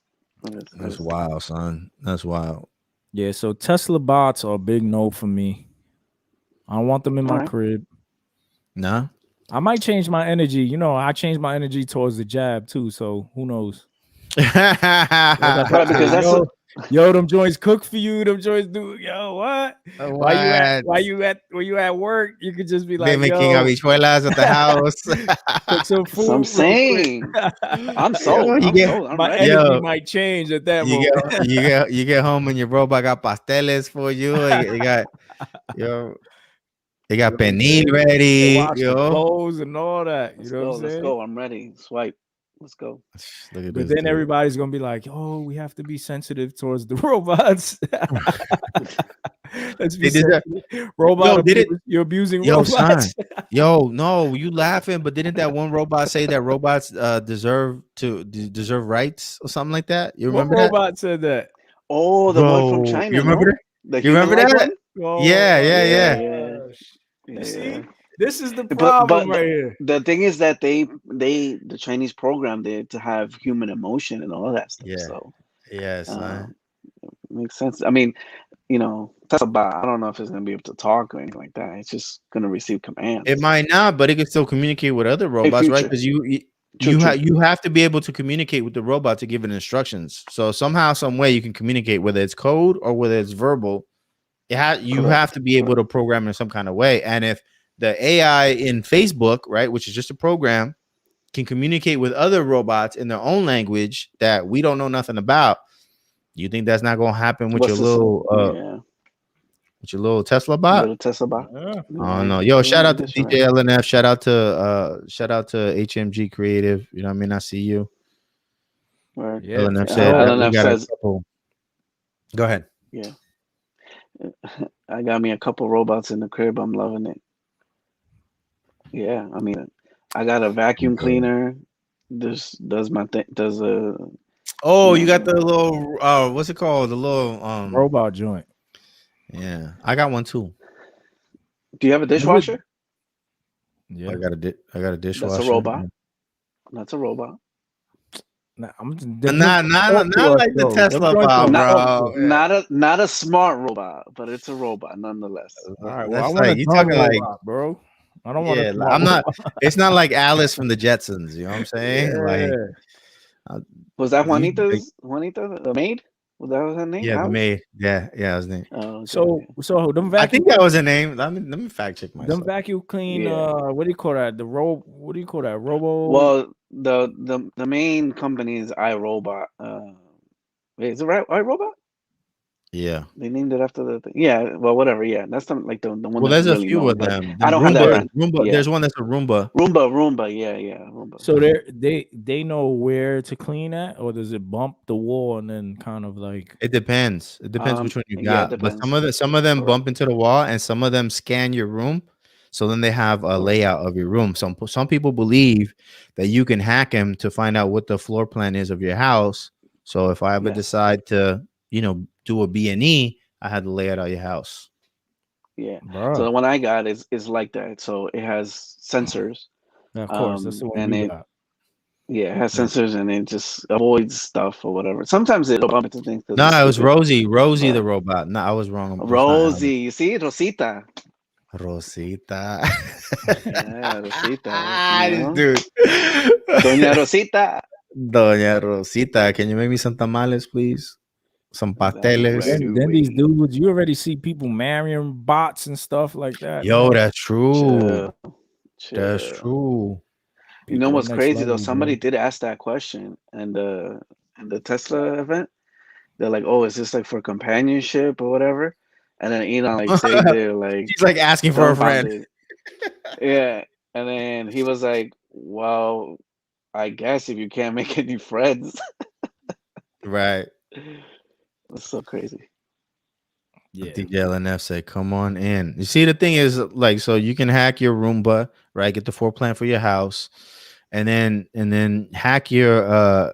That's wild, son. That's wild. Yeah, so Tesla bots are a big no for me. I don't want them in my crib. Nah. I might change my energy. I changed my energy towards the jab too. So who knows? Because Yo, them joints cook for you. Them joints do. Yo, what? Why you at work? You could just be They like, making yo, habichuelas at the house. cook some So I'm food real quick. saying, I'm Yo, sold. you I'm get sold. I'm My ready. energy yo, might change at that you moment. you get home and your robot got pasteles for you. You got yo, they got You know what I'm saying? pernil They ready. wash the Yo, clothes and all that. You Let's know what go. I'm Let's saying? go. I'm ready. Swipe. Let's go. look at But this then dude. everybody's gonna be like, "Oh, we have to be sensitive towards the robots." Let's be They deserve- sensitive. Robot Yo, did it? abuse. You're abusing Yo, son. robots. Yo, no, you laughing? But didn't that one robot say that robots deserve rights or something like that? You What remember that, robot said that? Oh, the one from bro? You China, remember no? that? The You remember human-like that? one? Oh Yeah, my yeah, Yeah, yeah. yeah, gosh! yeah. You see, Yeah. this is the But problem right here. the thing is that the Chinese programmed it to have human emotion and all that stuff. Yeah. So Yeah, son. um, makes sense. I mean, Tesla bot. I don't know if it's gonna be able to talk or anything like that. It's just gonna receive commands. It might not, but it can still communicate with other robots, right? future. Because True. you have to be able to communicate with the robot to give it instructions. So somehow, some way, you can communicate, whether it's code or whether it's verbal. You Correct. have to be able to program in some kind of way. And if the AI in Facebook, right, which is just a program, can communicate with other robots in their own language that we don't know nothing about, you think that's not going to happen with your little Tesla bot? Little Tesla bot. Yeah. Oh no. Yo, shout out to DJ LNF, shout out to HMG Creative. You know what I mean? I see you. Right. Yeah. LNF said LNF we got says, a couple. Go ahead. yeah. I got me a couple robots in the crib. I'm loving it. Yeah, I mean, I got a vacuum cleaner. This does my thing. Does a You got the little what's it called? The little Robot joint. Yeah, I got one too. Do you have a dishwasher? Yeah, I got a dishwasher. That's a robot. That's a robot. Nah, not like the Tesla bot, bro. Not a smart robot, but it's a robot nonetheless. All right, well, That's I want like a you dumb talking robot, like, bro. I don't want. Yeah, I'm not. It's not like Alice from the Jetsons. You know what I'm saying? Yeah. Like, Was that Juanita, the maid? Was that her name? Yeah, the Alice? maid. Yeah, his name. Oh, okay, So them vacuum. I think that was a name. Let me fact check myself. Them vacuum clean. Yeah. What do you call that? What do you call that? Robo. Well, the main company is iRobot. Wait, is it right? iRobot? Yeah. They named it after the thing. Yeah, well, whatever. Yeah, that's the one. Well, there's a few of them. I don't have that brand. Roomba. Yeah. There's one that's a Roomba. Roomba. Yeah, Roomba. So they know where to clean at, or does it bump the wall and then kind of like? It depends. It depends which one you got. it But depends. some of them bump into the wall, and some of them scan your room. So then they have a layout of your room. Some people believe that you can hack them to find out what the floor plan is of your house. So if I ever decide to, do a B&E, I had to lay it out your house. Yeah. Bro. So the one I got is like that. So it has sensors. Yeah, of course, that's the one we got. Yeah, it has sensors and it just avoids stuff or whatever. Sometimes it'll bump into things. No, it was Rosie. Rosie the robot. No, I was wrong. Rosie, you see, Rosita. Rosita. Yeah, Rosita. Dude. Doña Rosita. Doña Rosita, can you make me some tamales, please? Some pasteles. Then these dudes, you already see people marrying bots and stuff like that. Yo, man. that's true. Chill. That's true. You know what's crazy though? Somebody did ask that question, and the Tesla event, they're like, "Oh, is this like for companionship or whatever?" And then Elon like saved it, like he's like asking for a friend. Yeah, and then he was like, "Well, I guess if you can't make any friends." Right. That's so crazy. Yeah. DJ LNF said, "Come on in." You see, the thing is, like, so you can hack your Roomba, right? Get the floor plan for your house, and then hack your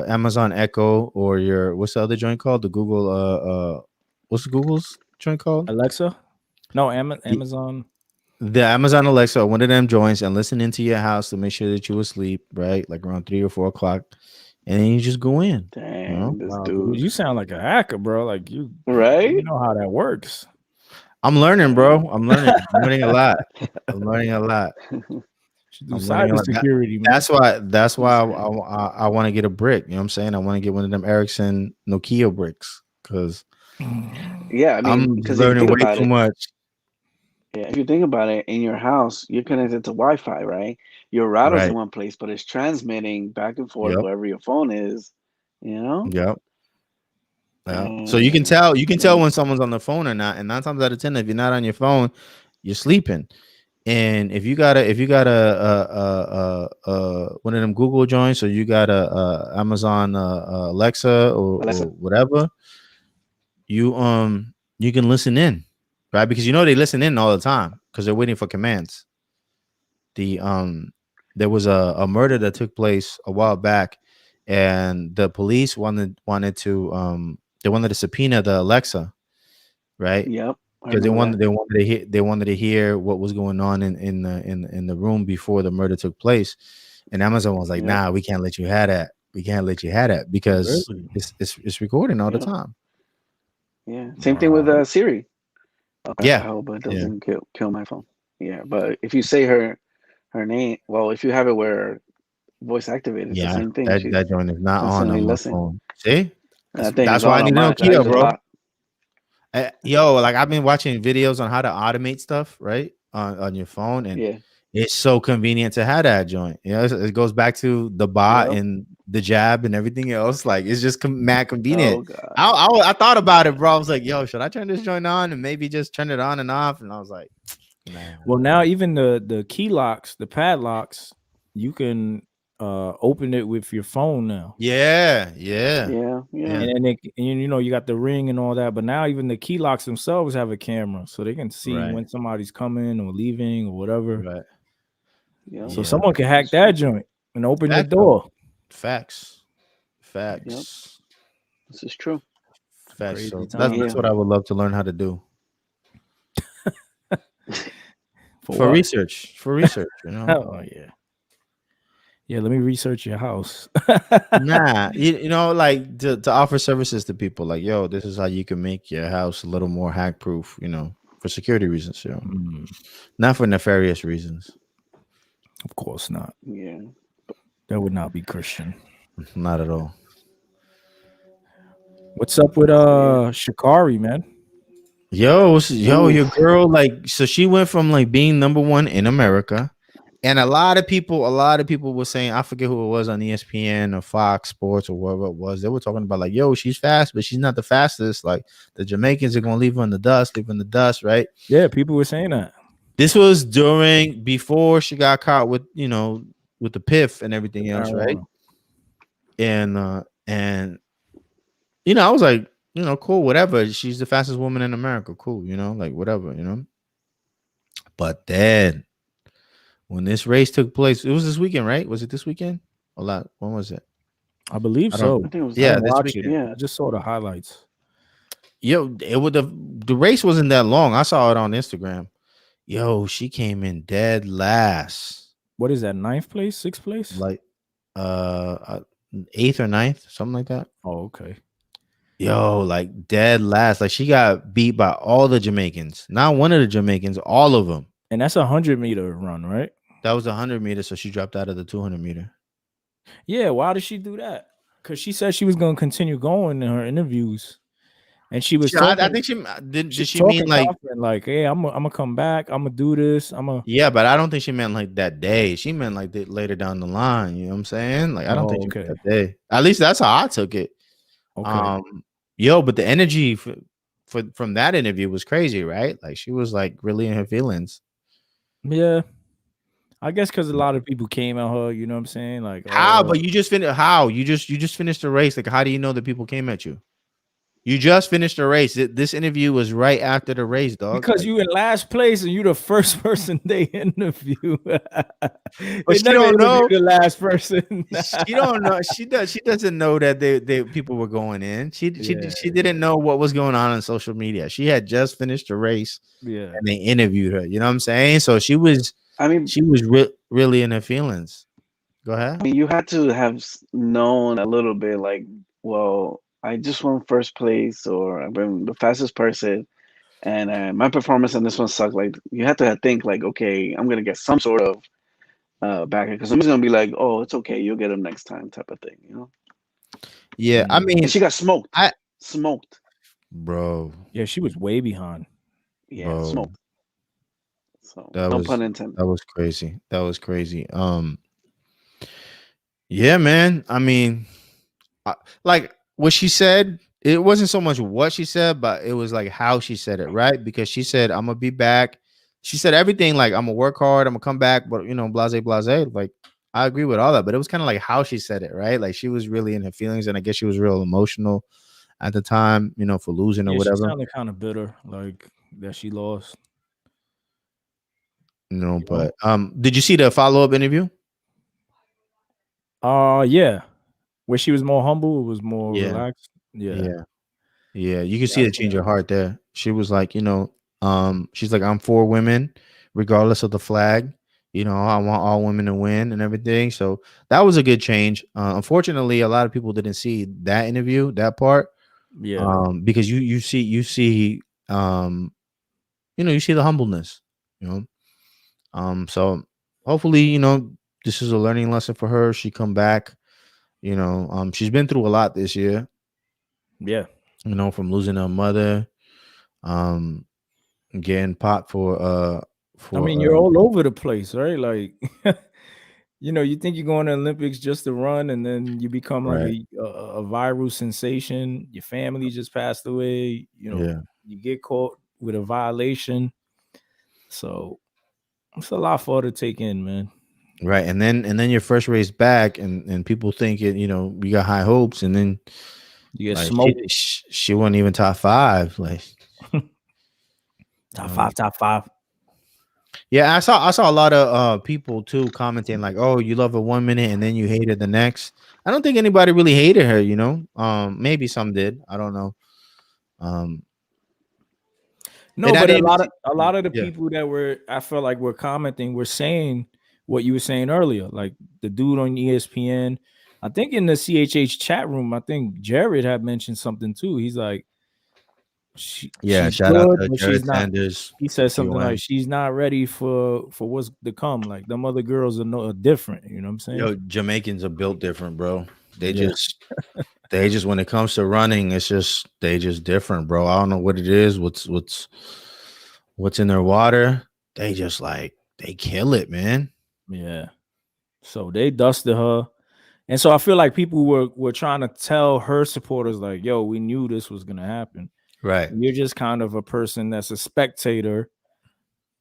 Amazon Echo or your what's the other joint called? The Google what's Google's joint called? Alexa? No, Amazon. The Amazon Alexa, one of them joints, and listen into your house to make sure that you asleep, right? Like around 3 or 4 o'clock. And then you just go in. Dang, this Wow, dude. you sound like a hacker, bro. Like you know how that works. I'm learning, bro. I'm learning a lot. I'm learning a lot. Should do I'm learning cybersecurity, man. that's why I want to get a brick. You know what I'm saying? I want to get one of them Ericsson Nokia bricks because Yeah, I mean, I'm because if you learning think way about too it, much. yeah, if you think about it, in your house, you're connected to Wi-Fi, right? Your router's in Right. one place, but it's transmitting back and forth Yep. wherever your phone is, you know? Yep. Yeah. So you And can tell when someone's on the phone or not. And 9 times out of 10, if you're not on your phone, you're sleeping. And if you got one of them Google joints, or you got a Amazon Alexa Alexa, or whatever, you can listen in, right? Because they listen in all the time because they're waiting for commands. There was a murder that took place a while back, and the police wanted to subpoena the Alexa, right? yep, I Because remember that. they wanted to hear what was going on in the room before the murder took place, and Amazon was like, Yep, "Nah, we can't let you have that. We can't let you have that because Really? it's recording all the yep, time." yeah. Same thing with Wow. Siri. I Yeah, hope it yeah, doesn't kill my phone. Yeah, but if you say her name, well, if you have it where voice activated, it's the yeah. same thing. She's That joint is not constantly on my listening. phone. See, That thing is that's why I all on need a mine. I Nokia, use a bro. lot. Yo, like I've been watching videos on how to automate stuff, right, on your phone, and Yeah. it's so convenient to have that joint. It goes back to the bot Yep. and the jab and everything else. Like it's just mad convenient. Oh God. I thought about it, bro. I was like, yo, should I turn this joint on and maybe just turn it on and off? And I was like, nah. Well, now even the key locks, the padlocks, you can open it with your phone now. Yeah. Yeah. And then you got the ring and all that, but now even the key locks themselves have a camera, so they can see Right. when somebody's coming or leaving or whatever. Right. Yep. So Yeah. someone can hack that joint and open the Facts, though. door. Facts. Yep. This is true. Facts. Crazy So time. that's what I would love to learn how to do. For what? research. Oh yeah. Yeah, let me research your house. Nah, like to offer services to people, like, yo, this is how you can make your house a little more hack proof, for security reasons, not for nefarious reasons. Of course not. Yeah. That would not be Christian. Not at all. What's up with Sha'Carri, man? Yo, your girl, like, so she went from like being number one in America, and a lot of people were saying, I forget who it was on ESPN or Fox Sports or whatever it was. They were talking about like, yo, she's fast, but she's not the fastest. Like the Jamaicans are gonna leave her in the dust, right? Yeah, people were saying that. This was before she got caught with with the piff and everything else, right? And I was like, cool, whatever. She's the fastest woman in America, cool, like whatever, But then when this race took place, it was this weekend, right? Was it this weekend? When was it? I believe so. I think it was this weekend. weekend. Yeah. I just saw the highlights. Yo, the race wasn't that long. I saw it on Instagram. Yo, she came in dead last. What is that? 9th place, 6th place? Like 8th or 9th, something like that. Oh, okay. Yo, like dead last. Like she got beat by all the Jamaicans. Not one of the Jamaicans, all of them. And that's a 100-meter run, right? That was 100 meters, so she dropped out of the 200 meter. Yeah, why did she do that? Because she said she was going to continue going in her interviews. And she was talking, I think did she mean like, hey, I'm gonna come back, I'm gonna do this, yeah, but I don't think she meant like that day. She meant like later down the line. You know what I'm saying? Like I don't think she meant that day. At least that's how I took it. Okay. Yo, but the energy from that interview was crazy, right? Like she was like really in her feelings. Yeah, I guess because a lot of people came at her. You know what I'm saying? Like how? But you just finished. How you just finished the race? Like how do you know that people came at you? You just finished the race. This interview was right after the race, dog. Because you in last place and you the first person they interview. But she don't know the last person. She don't know. She doesn't know that they people were going in. She didn't know what was going on social media. She had just finished the race. Yeah, and they interviewed her. You know what I'm saying? So she was. I mean, she was really in her feelings. Go ahead. I mean, you had to have known a little bit, like, well, I just won first place, or I've been the fastest person, and my performance on this one sucked. Like, you had to think, like, okay, I'm gonna get some sort of back because somebody's gonna be like, "Oh, it's okay, you'll get him next time," type of thing, you know. Yeah, I mean, And she got smoked. I Smoked. bro, Yeah, she was way behind. Yeah, bro, smoked. So that no was pun intended. that was crazy. That was crazy. Yeah, man. I mean, like what she said, it wasn't so much what she said, but it was like how she said it, right? Because she said, "I'm gonna be back." She said everything like, "I'm gonna work hard, I'm gonna come back," but blase, blase. Like, I agree with all that, but it was kind of like how she said it, right? Like she was really in her feelings, and I guess she was real emotional at the time, for losing or Yeah, she whatever. sounded kind of bitter, like that she lost. But did you see the follow-up interview? Yeah. Where she was more humble, it was more Yeah. relaxed. Yeah. Yeah, you can Yeah, see I the seen change that. of heart there. She was like, she's like, I'm for women, regardless of the flag. I want all women to win and everything. So that was a good change. Unfortunately, a lot of people didn't see that interview, that part. Yeah. Because you see, you see the humbleness, So hopefully, this is a learning lesson for her. She come back, she's been through a lot this year. Yeah. From losing her mother, getting popped for I mean, you're all over the place, right? Like, you think you're going to Olympics just to run, and then you become like right. a viral sensation. Your family just passed away. Yeah. You get caught with a violation. So it's a lot for her to take in, man. Right. And then your first race back, and people think it, we got high hopes, and then You get like smoked. she wasn't even top 5. Like Top five. Yeah, I saw a lot of people too commenting like, "Oh, you love her 1 minute and then you hate her the next." I don't think anybody really hated her, maybe some did. I don't know. No, And I but didn't a lot of the yeah. people that I felt like were commenting were saying what you were saying earlier. Like the dude on ESPN, I think in the CHH chat room, I think Jared had mentioned something too. He's like, Yeah, she's shout out good, to but she's Jared not. Sanders. He said something COM. like she's not ready for what's to come. Like them other girls are different. You know what I'm saying? Yo, Jamaicans are built different, bro. They Yeah. just when it comes to running, they just different, bro. I don't know what it is. What's in their water? They just like they kill it, man. Yeah. So they dusted her. And so I feel like people were trying to tell her supporters, like, yo, we knew this was gonna happen. Right. You're just kind of a person that's a spectator.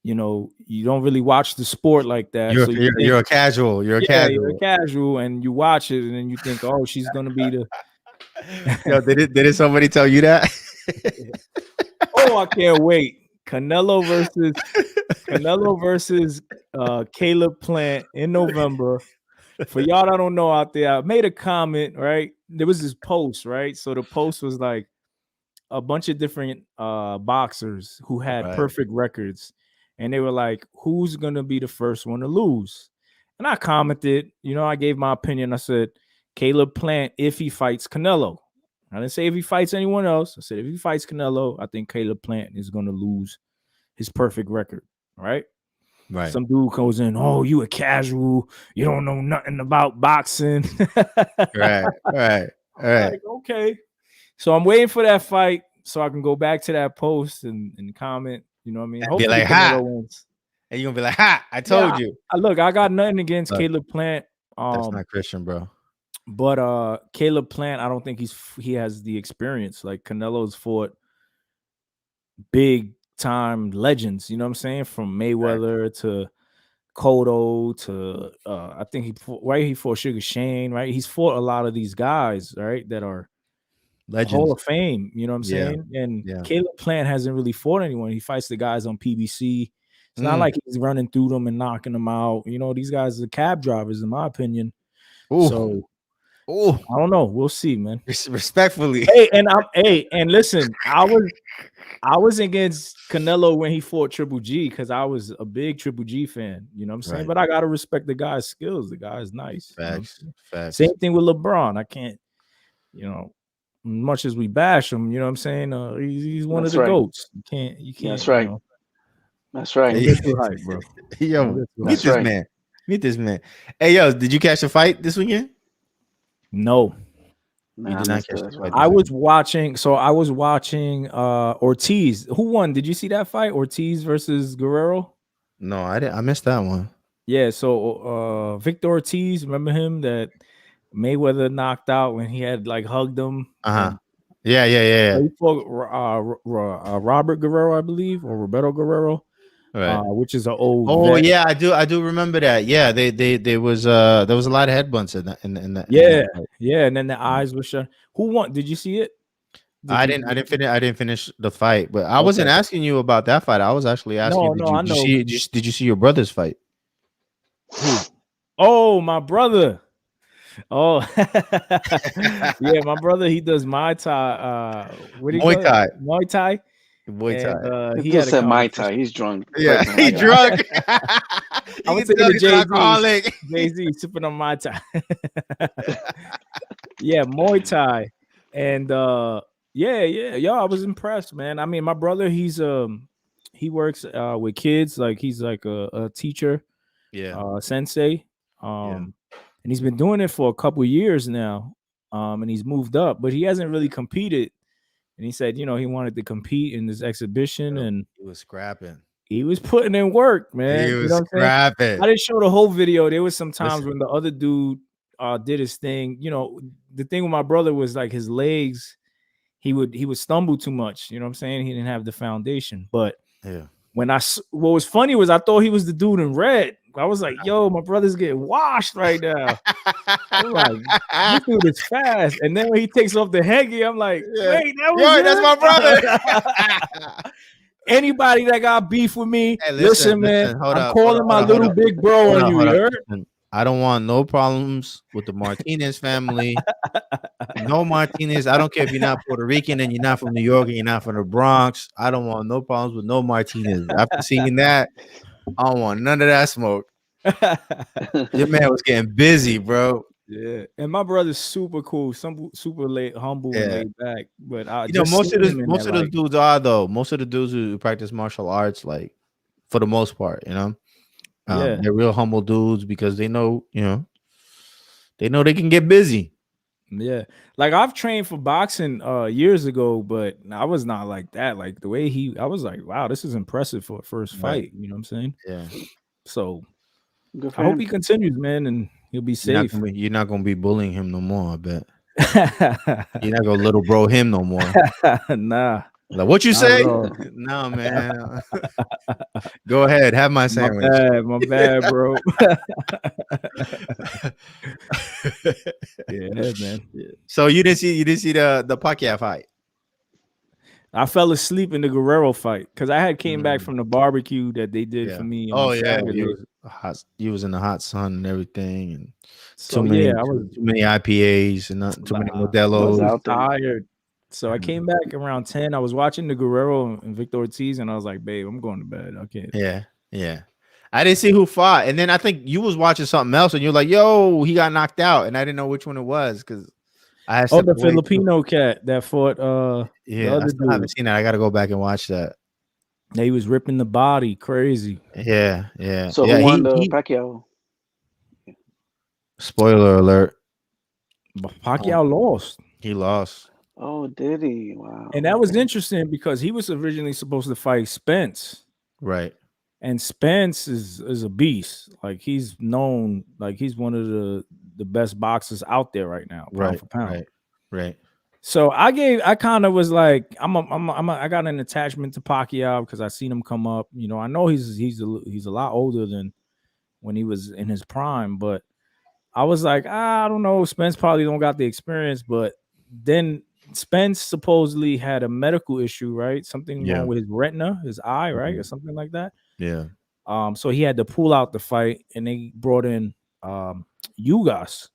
You don't really watch the sport like that. So You're a casual. You're a yeah, you're a casual. casual, and you watch it, and then you think, oh, she's gonna be the Yo, did somebody tell you that? oh, I can't wait. Canelo versus Caleb Plant in November. For y'all that don't know out there, I made a comment, right? There was this post, right? So the post was like a bunch of different boxers who had Right. perfect records, and they were like, who's gonna be the first one to lose? And I commented, I gave my opinion. I said Caleb Plant if he fights Canelo. I didn't say if he fights anyone else. I said if he fights Canelo, I think Caleb Plant is gonna lose his perfect record, right? Right. Some dude goes in, oh, you a casual, you don't know nothing about boxing. Right. Like, okay. So I'm waiting for that fight so I can go back to that post and comment. You know what I mean? And Hopefully be like, ha! wins. And you're gonna be like, ha! I told you. Look, I got nothing against Look, Caleb Plant. That's not Christian, bro. But Caleb Plant, I don't think he has the experience. Like Canelo's fought big time legends, you know what I'm saying? From Mayweather to Cotto to I think he fought Sugar Shane, right? He's fought a lot of these guys, right, that are Legends. Hall of Fame, you know what I'm Yeah. saying? And Yeah. Caleb Plant hasn't really fought anyone. He fights the guys on PBC. It's not like he's running through them and knocking them out. These guys are cab drivers, in my opinion. Ooh. So Ooh. I don't know. We'll see, man. Respectfully. And listen, I was against Canelo when he fought Triple G because I was a big Triple G fan. You know what I'm saying? Right. But I gotta respect the guy's skills. The guy's nice. Facts. Facts. Same thing with LeBron. I can't, much as we bash him, you know what I'm saying? He's one of the GOATs. You can't. That's right. That's right. Don't get too hype, bro. Yo, get this man. Meet this man. Hey, yo, did you catch the fight this weekend? No. Nah, You I did not missed catch it the as fight. well. I was watching. So I was watching Ortiz. Who won? Did you see that fight? Ortiz versus Guerrero. No, I didn't. I missed that one. Yeah. So Victor Ortiz, remember him that Mayweather knocked out when he had like hugged him. Uh-huh. Yeah. He fought Robert Guerrero, I believe, or Roberto Guerrero, Right. which is an old. Oh vet. yeah, I do remember that. Yeah, there was a lot of headbunts in that. Yeah, and then the eyes were shut. Who won? Did you see it? I didn't finish the fight, but I wasn't Okay. asking you about that fight. I was actually asking you, I know. did you see your brother's fight? Who? Oh, my brother. Oh, yeah, my brother. He does Muay Thai. What do you Muay call Thai. it? Muay Thai. Muay Thai. He He had just a said Mai conversation. Tai. He's drunk. Yeah, Right now. he drunk. I was taking the Jay-Z sipping on Muay Thai. Yeah, Muay Thai, and yo, I was impressed, man. I mean, my brother, he works with kids, like he's like a teacher, sensei, and he's been doing it for a couple years now, and he's moved up, but he hasn't really competed. And he said, he wanted to compete in this exhibition, and he was scrapping. he was putting in work, man. He was you know what I'm saying? scrapping. I didn't show the whole video. There was some times when the other dude did his thing. The thing with my brother was like his legs, he would stumble too much. You know what I'm saying? He didn't have the foundation. But what was funny was I thought he was the dude in red. I was like, yo, my brother's getting washed right now. I'm like, this dude is fast. And then when he takes off the headgear, I'm like, wait, that's my brother. Anybody that got beef with me, hey, listen, man, I'm calling my little big bro on you. You heard? I don't want no problems with the Martinez family. No Martinez. I don't care if you're not Puerto Rican and you're not from New York and you're not from the Bronx. I don't want no problems with no Martinez. After seeing that, I don't want none of that smoke. Your man was getting busy, bro. Yeah, and my brother's super cool, super humble and laid back. But most of those dudes are though. Most of the dudes who practice martial arts, like for the most part, they're real humble dudes because they know, they can get busy. Yeah, like I've trained for boxing years ago, but I was not like that. Like the way I was like, wow, this is impressive for a first fight. You know what I'm saying? Yeah. So I hope he continues, man, and he'll be safe. You're not gonna be bullying him no more, I bet. You're not gonna little bro him no more. Nah. Like what you say? No, man. Go ahead, have my sandwich. My bad, bro. Yeah, man. So you didn't see the Pacquiao fight? I fell asleep in the Guerrero fight because I had came back from the barbecue that they did for me. You was in the hot sun and everything, and so too many IPAs and not too many Modelos. I was tired, so I came back around 10. I was watching the Guerrero and Victor Ortiz, and I was like, "Babe, I'm going to bed. I can't." Yeah. I didn't see who fought, and then I think you was watching something else, and you're like, "Yo, he got knocked out," and I didn't know which one it was because I had the Filipino cat that fought. I haven't seen that. I got to go back and watch that. Yeah, he was ripping the body, crazy. Yeah. So who won the Pacquiao? Spoiler alert: Pacquiao lost. He lost. Oh, did he? Wow. And that was interesting because he was originally supposed to fight Spence. Right. And Spence is a beast. Like he's known, like he's one of the best boxers out there right now, pound for pound. Right. So I kind of was like, I got an attachment to Pacquiao because I seen him come up. I know he's a lot older than when he was in his prime, but I was like, I don't know, Spence probably don't got the experience. But then Spence supposedly had a medical issue, right? Something wrong with his retina, his eye, right, or something like that. Yeah. So he had to pull out the fight, and they brought in Ugas.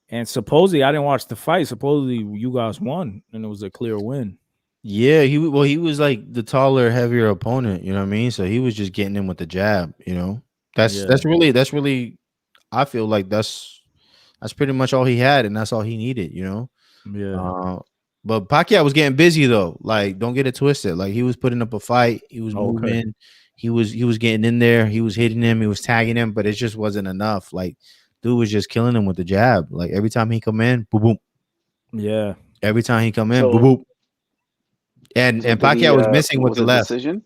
And supposedly, I didn't watch the fight. Supposedly, Ugas won, and it was a clear win. Yeah, he was like the taller, heavier opponent. You know what I mean? So he was just getting in with the jab. That's really. I feel like that's pretty much all he had, and that's all he needed. Yeah. But Pacquiao was getting busy though. Like, don't get it twisted. Like he was putting up a fight. He was moving. he was getting in there, he was hitting him, he was tagging him, but it just wasn't enough. Like, dude was just killing him with the jab. Like every time he come in, boom, boom. Yeah. Every time he come in, So- boom, boom. And So did Pacquiao was missing with was the it left. decision?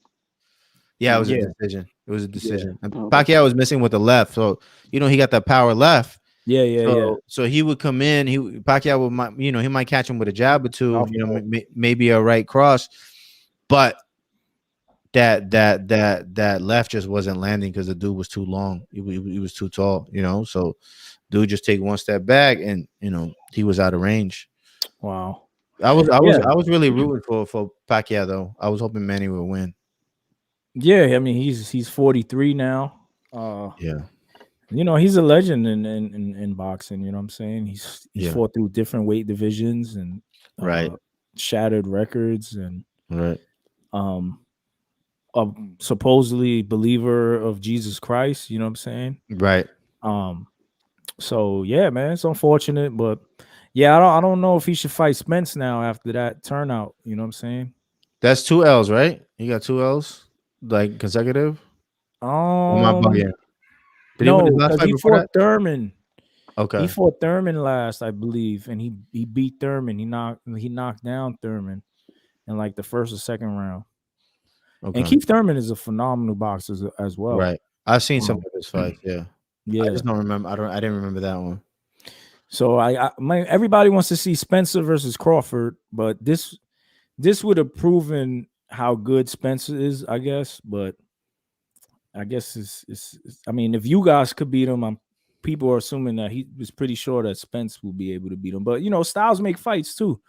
Yeah, it was Yeah. a decision. It was a decision. And Okay. Pacquiao was missing with the left, so he got that power left. Yeah. So he would come in. Pacquiao would, he might catch him with a jab or two. Maybe a right cross, but that left just wasn't landing because the dude was too long. He was too tall. So dude just take one step back, and he was out of range. Wow. I was really rooting for Pacquiao though. I was hoping Manny would win. Yeah, I mean he's 43 now. Yeah. He's a legend in boxing. You know what I'm saying? He's Yeah. fought through different weight divisions and Right. shattered records and Right. A supposedly believer of Jesus Christ. You know what I'm saying? Right. So yeah, man, it's unfortunate, but yeah, I don't know if he should fight Spence now after that turnout. You know what I'm saying? That's 2 L's, right? He got 2 L's like consecutive. Am I bugging? Did he win his last because fight he before fought that? Thurman. Okay. He fought Thurman last, I believe, and he beat Thurman. He knocked down Thurman in like the first or second round. Okay. And Keith Thurman is a phenomenal boxer as well. Right. I've seen some of his fights. Yeah. Yeah. I just don't remember. I didn't remember that one. So everybody wants to see Spencer versus Crawford, but this would have proven how good Spencer is, I guess. But I guess it's I mean, if you guys could beat him, people are assuming that he was pretty sure that Spence will be able to beat him. But styles make fights too.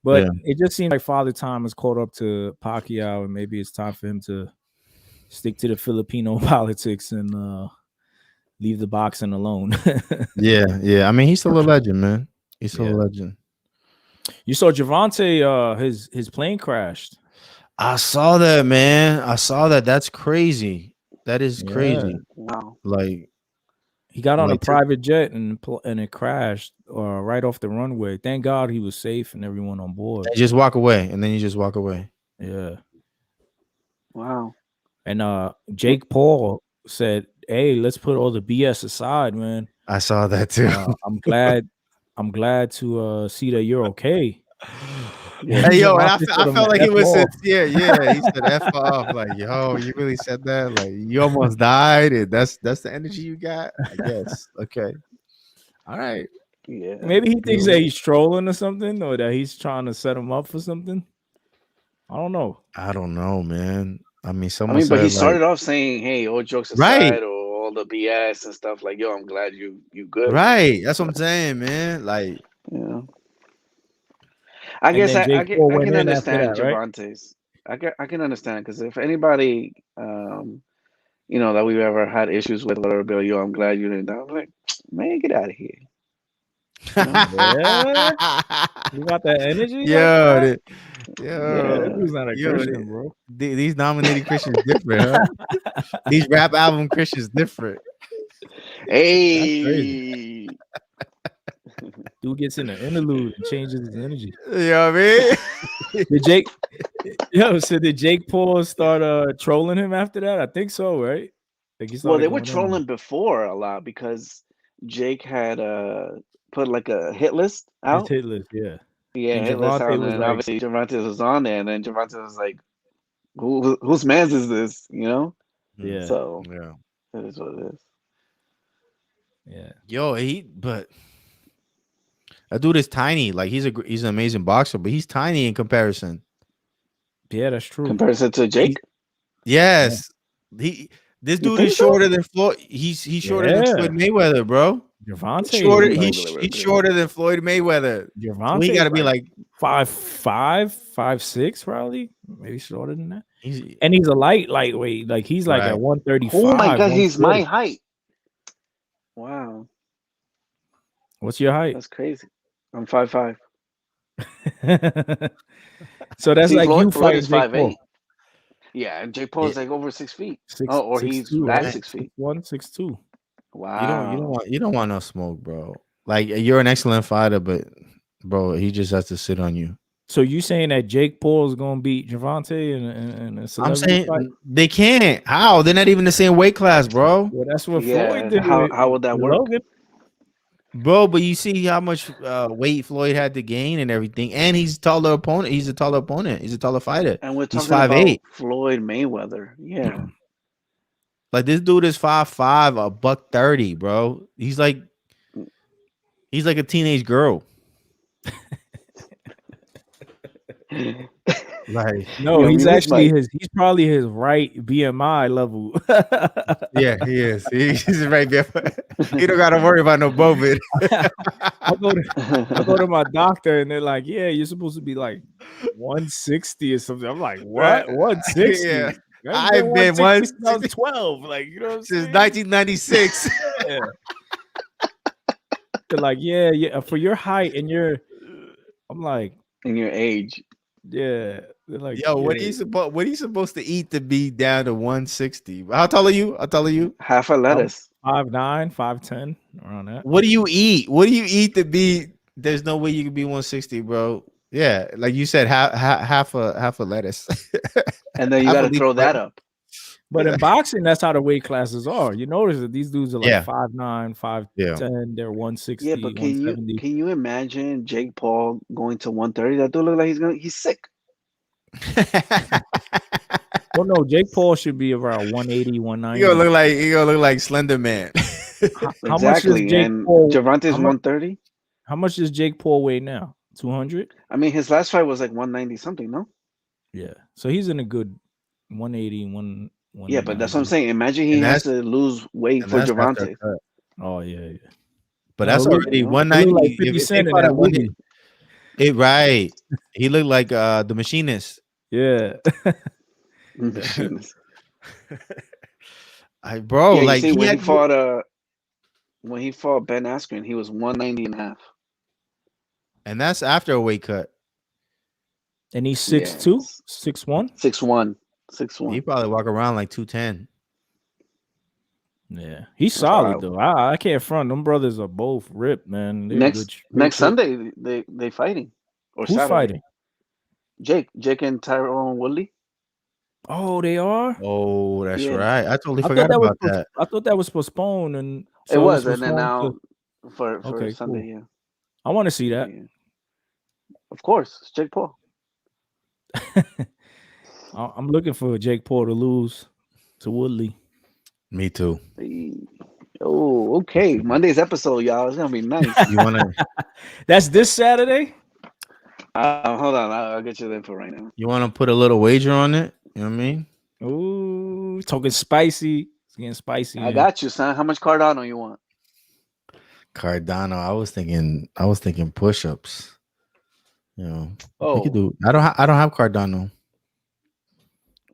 But it just seems like Father Time has caught up to Pacquiao, and maybe it's time for him to stick to the Filipino politics and leave the boxing alone. Yeah. I mean, he's still a legend, man. He's still a legend. You saw Gervonta, his plane crashed. I saw that, man. I saw that. That's crazy. That is crazy. Wow. Like, he got on a private jet and it crashed right off the runway. Thank God he was safe and everyone on board. you just walk away, and then you just walk away. Yeah. Wow. And Jake Paul said, "Hey, let's put all the BS aside, man. I saw that too. I'm glad to see that you're okay." Hey, yo, and I felt like he was sincere. Yeah, he said F off. Like, yo, you really said that? Like, you almost died, and that's the energy you got? I guess. Okay. All right. Yeah. Maybe he thinks that he's trolling or something, or that he's trying to set him up for something. I don't know, man. I mean, but he started off saying, "Hey, all jokes aside, or all the BS and stuff, like, yo, I'm glad you good." Right. That's what I'm saying, man. Like, yeah. I guess I can understand Gervonta's. Right? I can understand, because if anybody, that we've ever had issues with, whatever, Bill, yo, I'm glad you didn't die. I'm like, man, get out of here. Yeah. You got that energy? Yo, that dude's not a Christian, bro. These nominated Christians different, huh? These rap album Christians different. Hey. Dude gets in an interlude and changes his energy. You know what I mean? Did Jake Paul start trolling him after that? I think so, right? Well, they were trolling before a lot, because Jake had put like a hit list out. Hit list, yeah. Yeah, hit list out, and obviously Gervonta was on there, and then Gervonta was like, whose man's is this? Yeah. So that is what it is. Yeah. Yo, but that dude is tiny. Like, he's an amazing boxer, but he's tiny in comparison. Yeah, that's true. Comparison to Jake? Yes. Yeah. This dude is shorter than Floyd. He's shorter than Floyd Mayweather, bro. Gervonta he's shorter than Floyd Mayweather. Gervonta, he got to be like 5'5", 5'6", probably, maybe shorter than that. He's a lightweight. Like, he's like at 135. Oh my God, he's my height. Wow. What's your height? That's crazy. I'm 5'5". So that's like Floyd, you fighting Jake 5'8". Yeah, and Jake Paul is like over 6 feet. He's 6'2", back right? 6 feet. 6'2". Wow. You don't want no smoke, bro. Like, you're an excellent fighter, but bro, he just has to sit on you. So you saying that Jake Paul is gonna beat Javante in a I'm celebrity fight? saying they can't. How? They're not even the same weight class, bro. Well, that's what Yeah, Floyd did. how would that with work? Logan. Bro, but you see how much weight Floyd had to gain and everything, and he's taller opponent. He's a taller opponent. He's a taller fighter. And we're He's talking 5'8". about Floyd Mayweather. Yeah. Like this dude is 5'5", $130, bro. He's like a teenage girl. Like No, Yo, he's mute his actually mic. he's probably his right BMI level. yeah, he is. He's right there. He don't got to worry about no COVID. I go to my doctor and they're like, "Yeah, you're supposed to be like 160 or something." I'm like, "What? Right. 160?" Yeah. I've I've been 160 since I 160 was 12. Like, you know what I'm since saying? 1996. Yeah. They're like, yeah, for your height and I'm like, In your age. yeah. They're like, Yo, what are you supposed to eat to be down to 160? How tall are you? How tall are you? Half a lettuce. 5'9", 5'10", around that. What do you eat? What do you eat to be? There's no way you can be 160, bro. Yeah, like you said, half a lettuce. And then you Half a got to leaf throw of that lettuce. up. But in boxing, that's how the weight classes are. You notice that these dudes are like Yeah. 5'9", 5'10", Yeah. they're 160, Yeah, but can 170. you imagine Jake Paul going to 130? That dude look like he's sick. Well, no, Jake Paul should be around 180, 190. You gonna look like Slender Man. How much does Exactly. Jake And Paul? Javante's 130. How much does Jake Paul weigh now? 200? I mean, his last fight was like 190 something, no? Yeah. So he's in a good 180, 190. Yeah, but that's what I'm saying. Imagine he And has that's- to lose weight And for that's after Javante. a cut. Oh yeah. But No, that's look- already you know, 190. like 50 If they Cent in fought that at one- movie. right. He looked like the machinist. Yeah. Machines. Bro, Yeah, you like see, when he had, fought Ben Askren, he was 190 and a half. and that's after a weight cut. And he's 6'2", Yes. 6'1". 6'1". He 6'1". probably walk around like 210. Yeah, he's That's solid wild. though. I can't front. Them brothers are both ripped, man. They're Next good next shape. Sunday they fighting. Or Who's Saturday. fighting? Jake and Tyrone Woodley. Oh, they are. Oh, that's Yeah. right. I totally I forgot thought about that. I thought that was postponed, and It so was, and then postponed now for Okay, Sunday, cool. yeah. I want to see that. Yeah. Of course, it's Jake Paul. I'm looking for Jake Paul to lose to Woodley. Me too. Hey. Oh, okay. Monday's episode, y'all. It's gonna be nice. You wanna That's this Saturday. Hold on, I'll get you the info right now. put a little wager on it? You know what I mean? Ooh, talking spicy. It's getting spicy. I got you, son. How much Cardano you want? Cardano. I was thinking push-ups. You know, we could Oh, do. I don't have Cardano.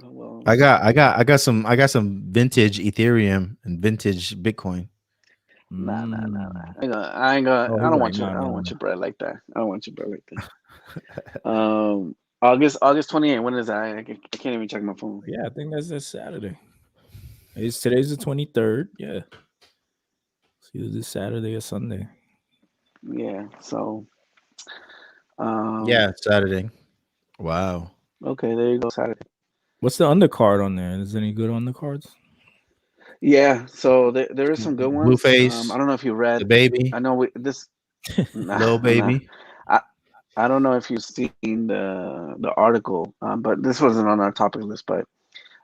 well, I got some vintage Ethereum and vintage Bitcoin. nah. Mm. I ain't gonna. Oh, I don't he's want right. your. I No. don't want your bread like that. I don't want your bread like that. August 28th. When is that? I can't even check my phone. Yeah, I think that's this Saturday. Today's the 23rd. Yeah. It's either this Saturday or Sunday. Yeah. So. Yeah, Saturday. Wow. Okay, there you go. Saturday. What's the undercard on there? Is there any good undercards? Yeah. So there is some good ones. Blueface, I don't know if you read. the baby, I know this. little baby. I don't know if you've seen the article, but this wasn't on our topic list. But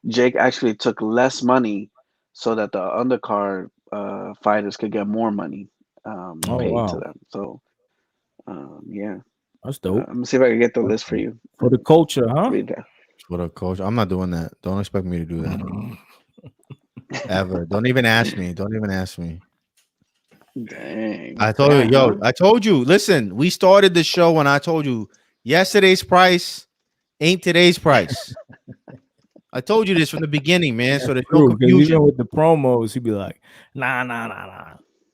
Jake actually took less money so that the undercard fighters could get more money paid wow. to them. So, yeah, That's dope. I'm gonna see if I can get the list for you. For the culture, huh? Read that. For the coach, I'm not doing that. Don't expect me to do that ever. Don't even ask me. Don't even ask me. Dang. I told you, Yeah, yo. huh? I told you. Listen, we started the show when I told you yesterday's price ain't today's price. I told you this from the beginning, man. So there's no True, 'cause confusion. even with the promos, he'd be like, nah.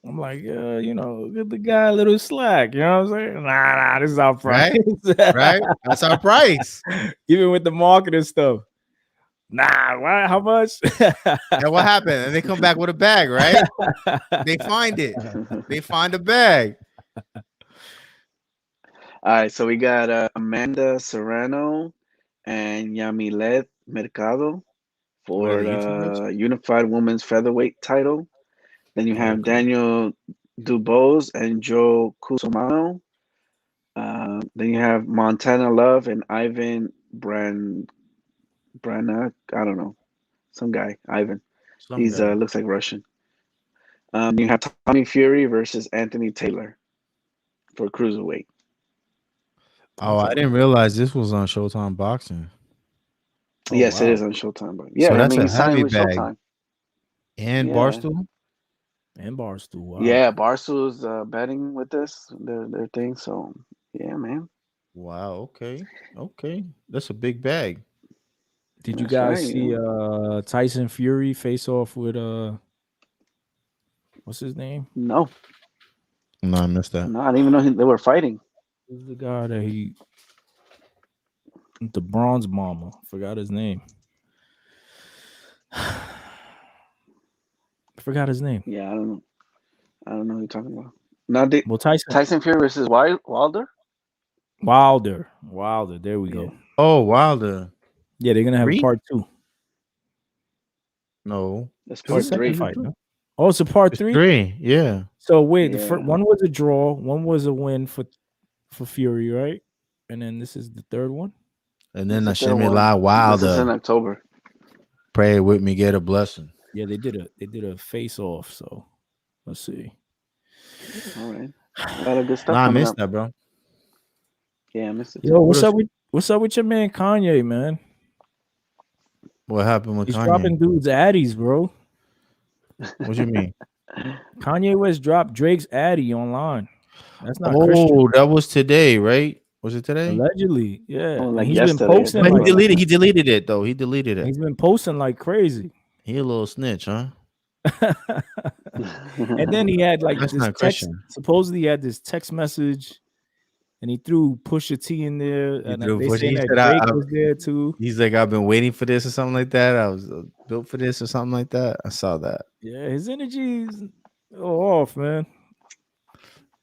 I'm like, give the guy a little slack. You know what I'm saying? Nah, this is our price. Right? That's our price. Even with the marketing stuff. Nah, what? How much? And what happened? And they come back with a bag, right? They find it. They find a bag. All right, so we got Amanda Serrano and Yamilet Mercado What are for the YouTubers? the Unified Women's Featherweight title. Then you have Okay. Daniel Dubose and Joe Cusumano. Then you have Montana Love and Ivan Branagh. I don't know, some guy, Ivan. Some He's guy. looks like Russian. You have Tommy Fury versus Anthony Taylor for cruiserweight. Oh, I didn't realize this was on Showtime Boxing. Oh Yes, it wow. is on Showtime. But So yeah, I that's mean, a he signed heavy with bag. Showtime. And Yeah. Barstool? And Barstool. Wow. Yeah, Barstool's betting with this their thing. So yeah, man. Wow, okay. Okay. That's a big bag. Did you That's guys right. see Tyson Fury face off with what's his name? No, No, I missed that. no, I didn't even know they were fighting. Who's the guy that the bronze bomber? Forgot his name. Forgot his name. Yeah, I don't know. I don't know who you're talking about. Now, Well, Tyson Tyson Fury versus Wilder. Wilder. There we go. Yeah. Oh, Wilder. Yeah, they're gonna have a 3? part 2. No. That's It's the part second 3. fight. No? Oh, it's a part It's 3. 3. Yeah. So wait, the Yeah. first one was a draw, one was a win for Fury, right? And then this is the third one. And then That's the third Hashemi one. La This is in Wilder. October. Pray with me, get a blessing. Yeah, they did a face off. So let's see. All right. A lot of good stuff Nah, I coming missed up. that, bro. Yeah, I missed it. Yo, What what's up with your man Kanye, man? What happened with He's Kanye? dropping dudes addies, bro. What you mean? Kanye West dropped Drake's addy online. That's not Christian. Oh, that was today, right? Was it today? Allegedly, yeah. Oh, And like he's yesterday, been posting No, something like like he deleted it though. He deleted it. he's been posting like crazy. He a little snitch, huh? And then he had like That's this not text. Christian. Supposedly, he had this text message, and he threw Pusha T in there, and threw they Pusha- saying he that said, Drake was there too. He's like, I've been waiting for this or something like that. I was built for this or something like that. I saw that. Yeah, his energy is off, man.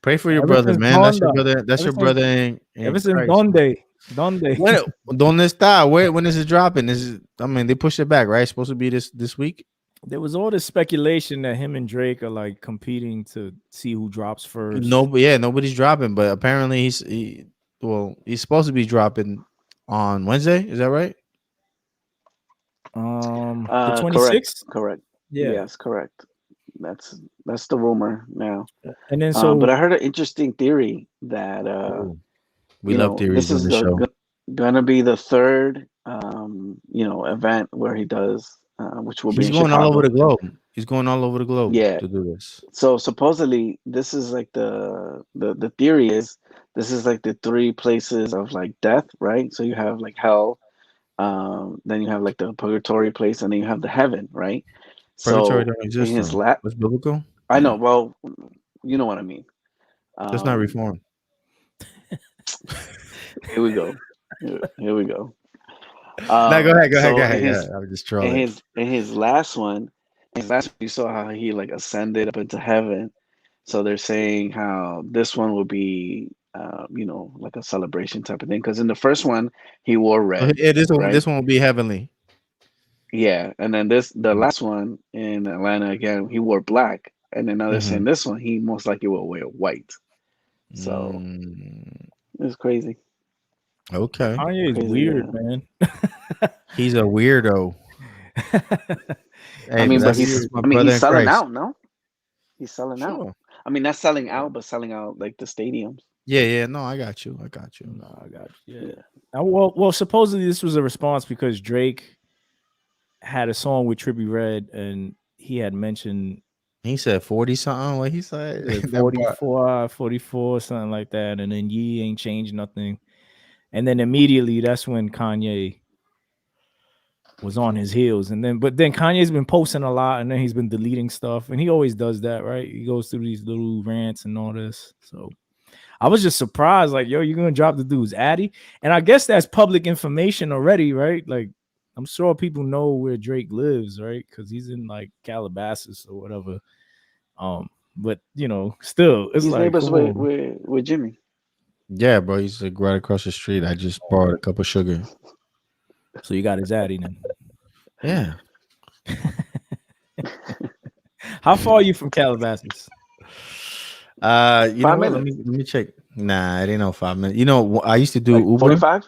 Pray for your Ever brother, since man. That's your Donda. brother. That's Ever your since- brother in Ever since Christ. Donde. When ¿Dónde está? When is it dropping? I mean, they pushed it back, right? It's supposed to be this week. There was all this speculation that him and Drake are like competing to see who drops first. Nobody's dropping, but apparently he's supposed to be dropping on Wednesday. Is that right? The 26th. Correct. Yeah. Yes, correct. That's the rumor now. And then But I heard an interesting theory that We love theories this on is the show. gonna be the third event where he does, which will be He's in going Chicago. all over the globe. He's going all over the globe. Yeah. To do this. So supposedly this is like the theory is this is like the 3 places of like death, right? So you have like hell, then you have like the purgatory place, and then you have the heaven, right? Purgatory So don't exist. in his That's biblical. I know. Well, you know what I mean. That's not reformed. Here we go. Here we go. No, go ahead. So I was just trolling. In his last one, you saw how he like ascended up into heaven. So they're saying how this one will be, like a celebration type of thing. Because in the first one, he wore red. Yeah, this right? one will be heavenly. Yeah, and then the last one in Atlanta again, he wore black, and then now they're saying this one he most likely will wear white. So it's crazy. Okay, Kanye is Crazy, weird, yeah. man. he's a weirdo. I mean, but he's he's selling out, no? He's selling out. Sure. I mean, not selling out, but selling out like the stadiums. Yeah. No, I got you. No, I got you. Yeah. Well, supposedly this was a response because Drake had a song with Trippie Redd, and he had mentioned He said 40 something. What he said? 44, something like that, and then Ye ain't changed nothing. And then immediately that's when Kanye was on his heels. But then Kanye's been posting a lot, and then he's been deleting stuff, and he always does that, right? He goes through these little rants and all this. So I was just surprised, like, yo, you're gonna drop the dude's addy, and I guess that's public information already, right? Like, I'm sure people know where Drake lives, right? Because he's in like Calabasas or whatever. But still, it's He's like neighbors with Jimmy. Yeah, bro. He's like right across the street. I just borrowed a cup of sugar. So you got his addy then. Yeah. How far are you from Calabasas? You know 5 what? minutes. Let me check. Nah, it ain't no 5 minutes. You know, I used to do Like Uber. 45?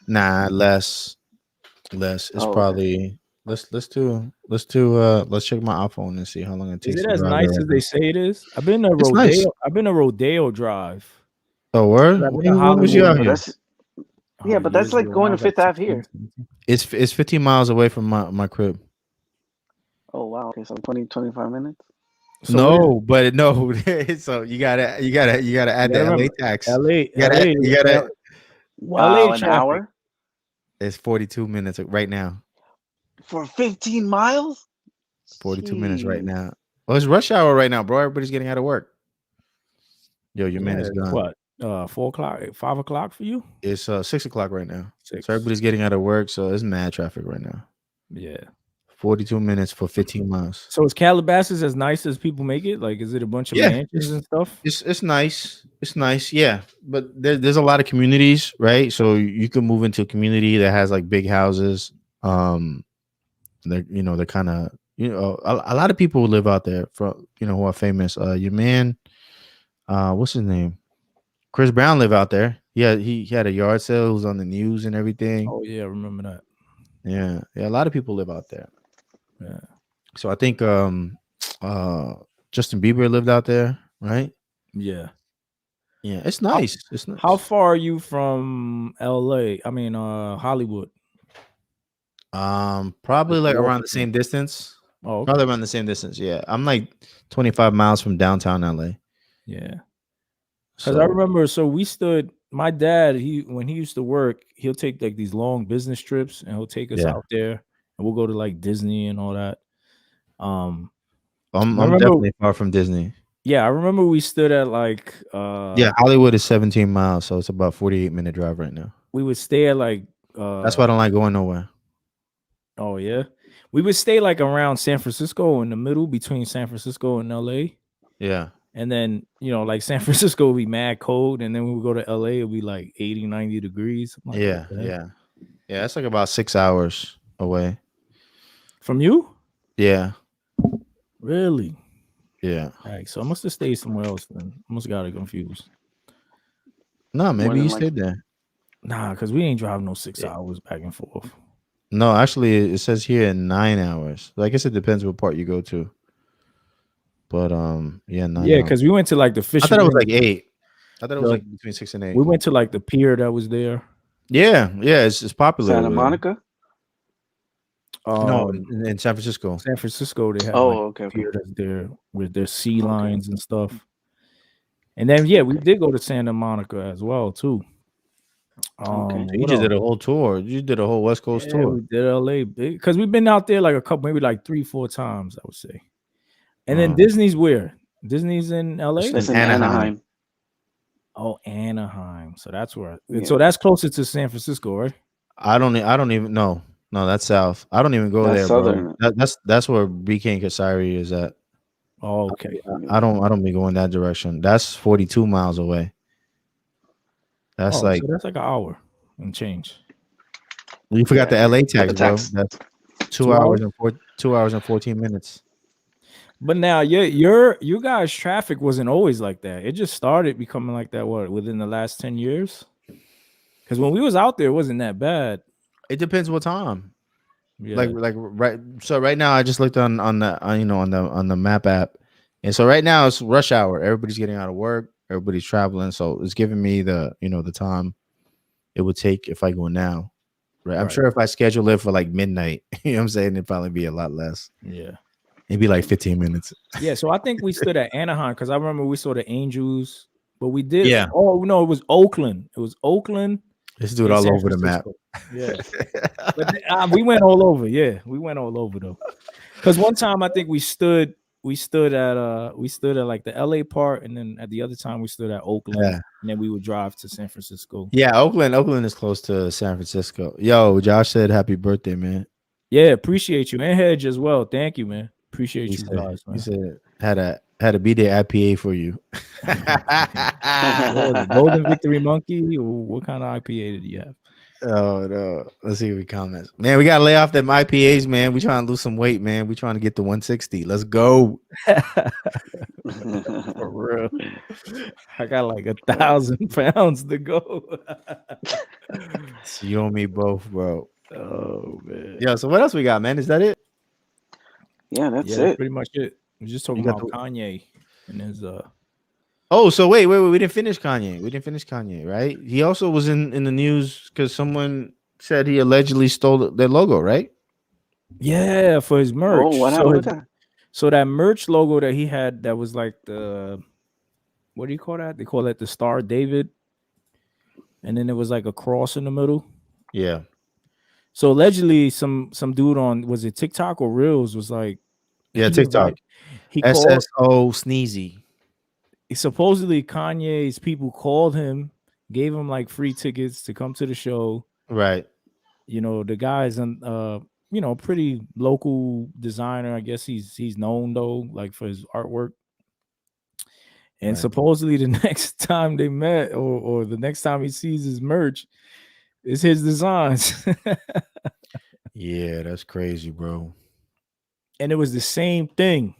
Nah, less. It's Oh, okay. probably let's check my iPhone and see how long it Is takes it to as drive nice there as right they now. say it is? I've been to It's nice. Rodeo. I've been to Rodeo Drive. Oh, word? I've been to When was you Hollywood. out But here? that's but that's Years like ago when going I to was like Fifth Ave 16, here. 17. It's 15 miles away from my crib. Oh wow. Okay, so 25 minutes. So what is No, but no. So you gotta add you the gotta LA remember? tax. LA, You gotta. Wow, LA an traffic. hour It's 42 minutes right now. for 15 miles? 42 minutes right Jeez. now. Well, it's rush hour right now, bro. Everybody's getting out of work. Yo, your man Yeah, is it's gone. what? 4 o'clock, 5 o'clock for you? It's 6 o'clock right now. 6. So everybody's getting out of work. So it's mad traffic right now. Yeah. 42 minutes for 15 miles. So is Calabasas as nice as people make it? Like, is it a bunch of Yeah, mansions and stuff? it's nice. It's nice, yeah. But there's a lot of communities, right? So you can move into a community that has like big houses. They're kind of a lot of people who live out there from who are famous. Your man, what's his name? Chris Brown live out there. Yeah, he had a yard sale. It was on the news and everything. Oh yeah, I remember that. Yeah, a lot of people live out there. Yeah. So I think Justin Bieber lived out there, right? Yeah. Yeah, it's nice. It's nice. How far are you from LA? I mean, Hollywood. Probably like around the Walking. same distance. Oh, okay. Probably around the same distance. Yeah, I'm like 25 miles from downtown LA. Yeah. Because I remember, so we stood. My dad, when he used to work, he'll take like these long business trips, and he'll take us out there, and we'll go to like Disney and all that. I'm remember, definitely far from Disney. Yeah, I remember we stood at like yeah, Hollywood is 17 miles, so it's about 48-minute drive right now. We would stay at like that's why I don't like going nowhere. Oh yeah, we would stay like around San Francisco, in the middle between San Francisco and LA. Yeah. And then, like San Francisco would be mad cold. And then when we go to LA, it'll be like 80, 90 degrees. Like, yeah. Yeah. It's like about 6 hours away. From you? Yeah. Really? Yeah. All right. So I must have stayed somewhere else then. I must have got it confused. No, maybe you stayed there. Nah, because we ain't driving no 6 hours back and forth. No, actually, it says here 9 hours. I guess it depends what part you go to. But 9 yeah, because we went to like the fishing. I thought it was like 8. I thought it was like between 6 and 8. We went to like the pier that was there. Yeah, it's popular. Santa Monica? No, in San Francisco. San Francisco, they have okay. pier that's there with their sea lines and stuff. And then we did go to Santa Monica as well too. You just did a whole tour. You did a whole West Coast tour. We did LA because we've been out there like a couple, maybe like 3-4 times, I would say. And then Disney's where? Disney's in LA? It's in Anaheim. Oh, Anaheim. So that's where. Yeah. So that's closer to San Francisco, right? I don't even know. No, that's south. I don't even go there, southern. Bro. That's where BK and Kasari is at. Oh, okay. I don't be going that direction. That's 42 miles away. That's so that's like an hour and change. You forgot the LA tax, bro. That's 2 hours and 2 hours and 14 minutes. But now you guys' traffic wasn't always like that. It just started becoming like that within the last 10 years. Because when we was out there, it wasn't that bad. It depends what time. Yeah. Like right. So right now, I just looked on the map app, and so right now it's rush hour. Everybody's getting out of work. Everybody's traveling. So it's giving me the the time it would take if I go now. Right. I'm sure if I schedule it for like midnight, you know what I'm saying, it'd probably be a lot less. Yeah. It'd be like 15 minutes. Yeah. So I think we stood at Anaheim because I remember we saw the Angels, but we did. Yeah. Oh no, it was Oakland. It was Oakland. Let's do it all over the map. Yeah. But we went all over. Yeah, we went all over though. Because one time I think we stood at like the LA part, and then at the other time we stood at Oakland, and then we would drive to San Francisco. Yeah, Oakland is close to San Francisco. Yo, Josh said happy birthday, man. Yeah, appreciate you. And Hedge as well. Thank you, man. Appreciate you guys, man. He said had a had a B-Day IPA for you. What was it, Golden Victory Monkey? Or what kind of IPA did you have? Oh no. Let's see what we comments. Man, we gotta lay off them IPAs, man. We trying to lose some weight, man. We trying to get to 160. Let's go. For real. I got like 1,000 pounds to go. So you and me both, bro. Oh man. Yeah, so what else we got, man? Is that it? Yeah, that's Yeah, it. pretty much it. We're just talking You got about Kanye and his Oh, so wait. We didn't finish Kanye. We didn't finish Kanye, right? He also was in the news because someone said he allegedly stole their logo, right? yeah, for his merch. Oh, what happened with that? So that merch logo that he had, that was like the, what do you call that? They call that the Star David, and then there was like a cross in the middle. Yeah. So allegedly, some dude on, was it TikTok or Reels, was like, Yeah, he TikTok. he called, SSO Sneezy. supposedly Kanye's people called him, gave him like free tickets to come to the show. Right. You know, the guy's pretty local designer. I guess he's known though, like for his artwork. And Right. supposedly the next time they met, or the next time he sees his merch, is his designs. Yeah, that's crazy, bro. And it was the same thing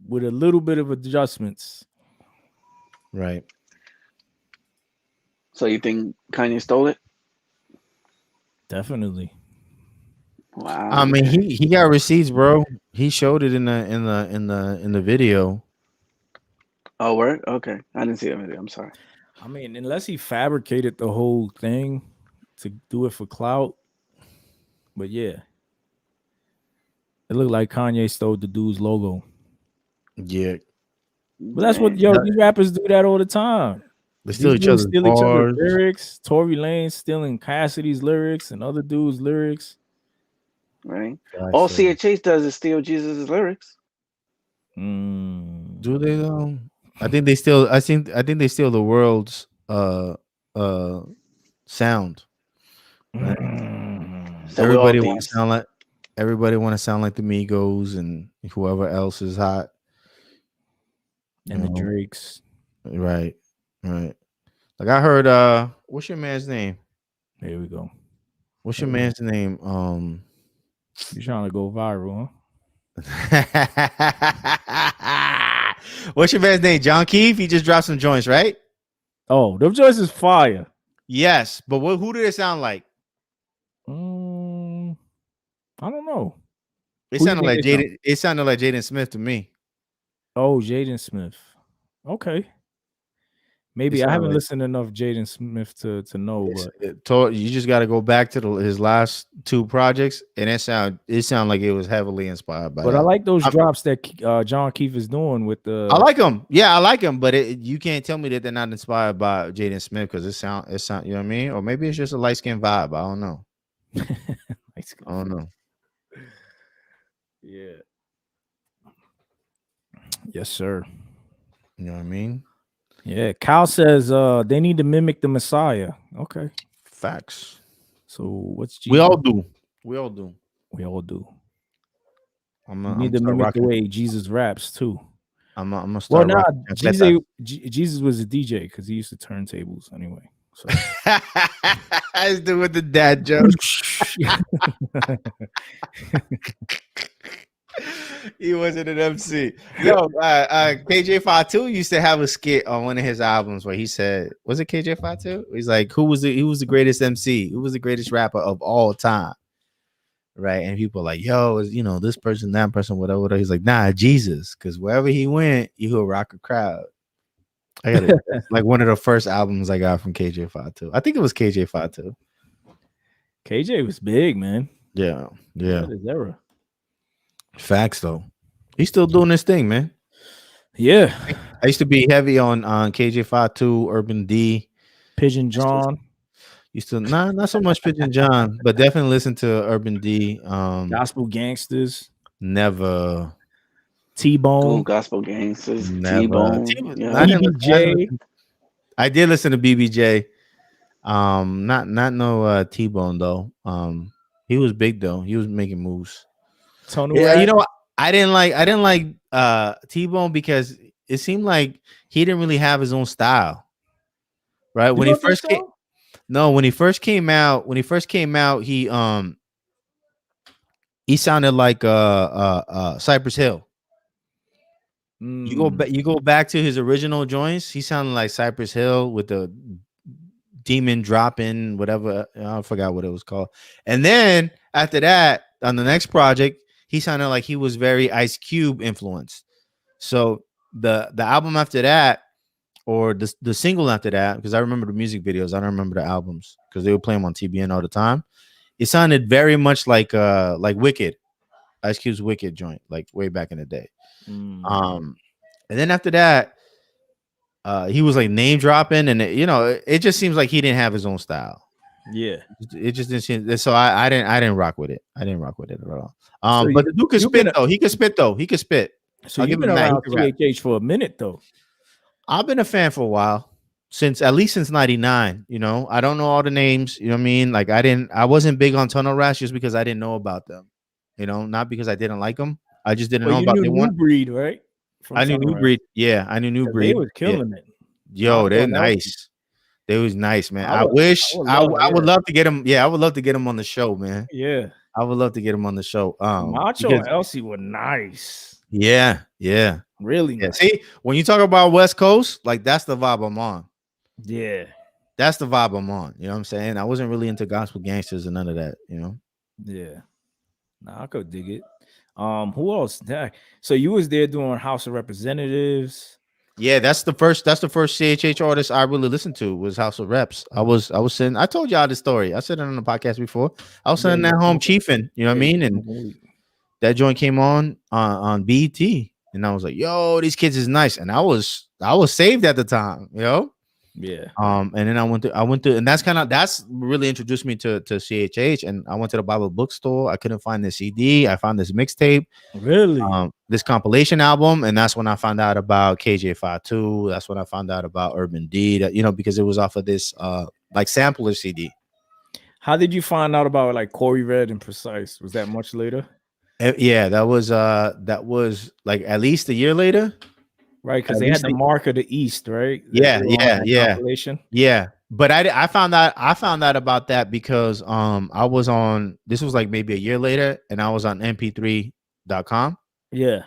with a little bit of adjustments. Right. So you think Kanye stole it? Definitely. Wow. I mean, he got receipts, bro. He showed it in the video. Oh, word? Okay. I didn't see that video. I'm sorry. I mean, unless he fabricated the whole thing to do it for clout. But yeah. It looked like Kanye stole the dude's logo. Yeah. But that's what Man. these rappers do that all the time. They steal These each dudes other's steal each other's bars. lyrics. Tory Lane stealing Cassidy's lyrics and other dudes' lyrics. Right. Gosh, All so- CHH does is steal Jesus' lyrics. Do they though? I think they steal. I think they steal the world's sound. Right? So Everybody we all want to sound like the Migos and whoever else is hot. And the Drakes. Right. Like I heard what's your man's name? There we go. What's your man's name? You're trying to go viral, huh? What's your man's name? John Keefe? He just dropped some joints, right? Oh, them joints is fire. Yes, but who did it sound like? I don't know. It sounded like Jaden. It sounded like Jaden Smith to me. Oh, Jaden Smith. Okay. Maybe I haven't listened enough Jaden Smith to know, but you just got to go back to his last two projects, and it sound like it was heavily inspired by. But that. I like those drops that John Keefe is doing with the. I like them. Yeah, I like them. But you can't tell me that they're not inspired by Jaden Smith because it sound. You know what I mean? Or maybe it's just a light skin vibe. I don't know. I don't know. Yeah. Yes, sir. You know what I mean? Yeah. Cal says they need to mimic the Messiah. Okay. Facts. So what's Jesus? We all do. We all do. We all do. We need to mimic the way Jesus raps too. I'm gonna start. Well, Jesus was a DJ because he used to turntables anyway. So I was doing the dad joke. He wasn't an MC. Yo, KJ52 used to have a skit on one of his albums where he said, was it KJ52? He's like, who was the greatest MC? Who was the greatest rapper of all time? Right. And people are like, yo, this person, that person, whatever. He's like, nah, Jesus. Because wherever he went, he would rock a crowd. I got it. Like one of the first albums I got from KJ52. I think it was KJ52. KJ was big, man. Yeah. His era. Facts though. He's still doing this thing, man. Yeah. I used to be heavy on KJ52, Urban D, Pigeon John. Used to not so much Pigeon John, but definitely listen to Urban D. Gospel Gangsters. Never. T-Bone. Gospel Gangsters. Never. T-Bone. BBJ. I did listen to BBJ. Not no T-Bone though. He was big though. He was making moves. Tony yeah, Rat. I didn't like T-Bone because it seemed like he didn't really have his own style. Right? You When he don't think first came, so? no, when he first came out, he sounded like Cypress Hill. You go back to his original joints, he sounded like Cypress Hill with the demon dropping, whatever. I forgot what it was called. And then after that, on the next project, he sounded like he was very Ice Cube influenced. So the album after that, or the single after that, because I remember the music videos, I don't remember the albums because they would play them on TBN all the time. It sounded very much like Wicked, Ice Cube's Wicked joint, like way back in the day. And then after that, he was like name dropping, and it just seems like he didn't have his own style. Yeah, it just didn't seem. So I didn't rock with it. I didn't rock with it at all. So but the dude could spit though. He could spit though. He could spit. So I'll you've give been him that. around He could rap. THH for a minute though. I've been a fan for a while, at least since '99. I don't know all the names. You know what I mean? Like I wasn't big on Tunnel Rats just because I didn't know about them. Not because I didn't like them. I just didn't know about them. They New Breed, right? I knew New Breed. Yeah, I knew New Breed. They were killing it. Yo, they're nice. They was nice, man. I would love to get them. Yeah, I would love to get them on the show, man. Yeah, I would love to get them on the show. Macho and Elsie were nice. Yeah, really nice. Nice. See, when you talk about West Coast, like that's the vibe I'm on. Yeah, that's the vibe I'm on. You know what I'm saying? I wasn't really into gospel gangsters and none of that. Yeah, nah, I could dig it. Who else? So you was there doing House of Representatives. Yeah, that's the first CHH artist I really listened to was House of Reps. I was sitting. I told y'all this story. I said it on the podcast before. I was sitting at home chiefing. You know what I mean? And that joint came on BET, and I was like, "Yo, these kids is nice." And I was saved at the time. Yeah. And then I went to, and that's really introduced me to CHH. And I went to the Bible bookstore. I couldn't find the CD. I found this mixtape. Really? This compilation album, and that's when I found out about KJ52. That's when I found out about Urban D. Because it was off of this like sampler CD. How did you find out about like Corey Red and Precise? Was that much later? Yeah, that was like at least a year later. Right, because they had the Mark of the East, right? Yeah. But I found out about that because I was on, this was like maybe a year later, and I was on mp3.com. Yeah.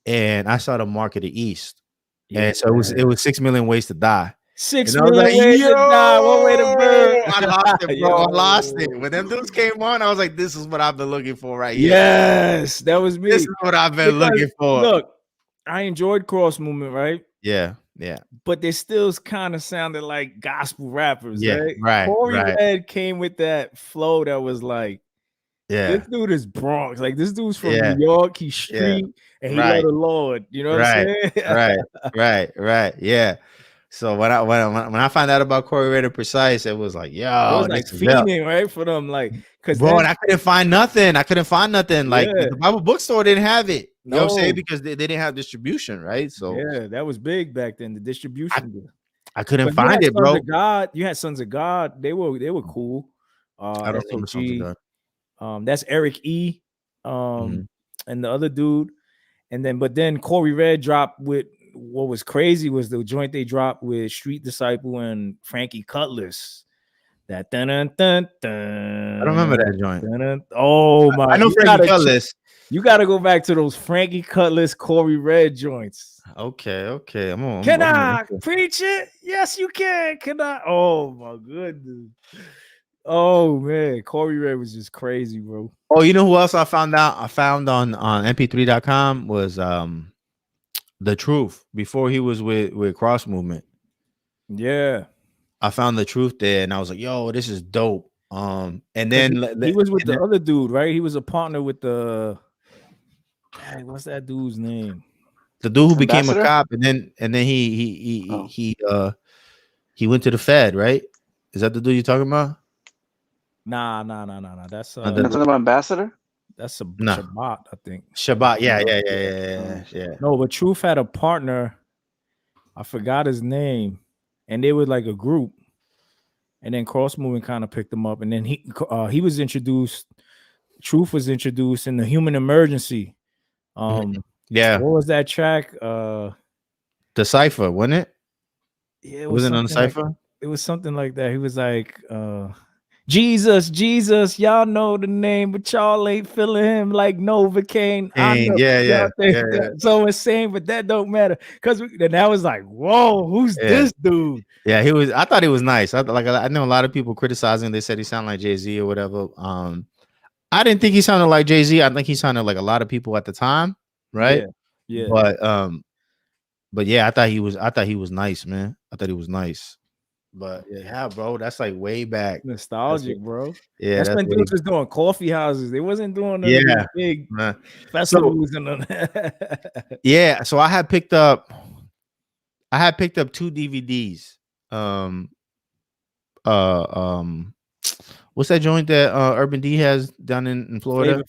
And I saw the Mark of the East. Yeah. And so it was 6 million ways to die. 6 million ways to die. One way to burn. I lost it, bro. I lost it. When them dudes came on, I was like, this is what I've been looking for right here. Yes, that was me. This is what I've been looking for. Look, I enjoyed Cross Movement, right? Yeah. But they still kind of sounded like gospel rappers, right? Right. Corey Red came with that flow that was like, this dude is Bronx. Like this dude's from New York. He's street and he love the Lord. You know what I'm saying? Right. Yeah. So when I found out about Corey Red and Precise, it was like, yo, it was like fiending, right? For them, like, because bro, and I couldn't find nothing. Like the Bible bookstore didn't have it. You know what I'm saying? Because they didn't have distribution, right? So yeah, that was big back then. The distribution. I couldn't find it, bro. You had Sons of God. They were cool. I don't know Sons of God. That's Eric E. And the other dude. But then Corey Red dropped with, what was crazy was the joint they dropped with Street Disciple and Frankie Cutlass. That dun dun dun dun. I don't remember that joint. Oh my! I know Frankie Cutlass. You got to go back to those Frankie Cutlass, Corey Red joints. Okay. Can I preach it? Yes, you can. Can I? Oh my goodness. Oh man, Corey Red was just crazy, bro. Oh, you know who else I found on mp3.com was The Truth before he was with Cross Movement. Yeah. I found The Truth there and I was like, yo, this is dope. And then he was with the other dude, right? He was a partner with the what's that dude's name? The dude who became a cop and then he went to the Fed, right? Is that the dude you're talking about? Nah. That's talking about Ambassador? That's Shabbat, I think. Shabbat, yeah. No, but Truth had a partner. I forgot his name, and they were like a group. And then Cross Movement kind of picked them up, and then he was introduced. Truth was introduced in the Human Emergency. Yeah, What was that track? the cipher, wasn't it? Yeah, it It was wasn't on the something like cipher. it was something like that. He was like, Jesus, Jesus, y'all know the name, but y'all ain't feeling him like Novocaine. I know y'all think that so insane, but that don't matter. Cause then that was like, whoa, who's this dude? Yeah, he was. I thought he was nice. I know a lot of people criticizing. They said he sounded like Jay-Z or whatever. I didn't think he sounded like Jay-Z. I think he sounded like a lot of people at the time, right? Yeah. But yeah, I thought he was nice, man. I thought he was nice. But yeah, bro, that's like way back. Nostalgic, bro. Yeah, that's when dudes was doing coffee houses. They wasn't doing none of these big festivals and none of that. Yeah, so I had picked up 2 DVDs. What's that joint that Urban D has down in Florida?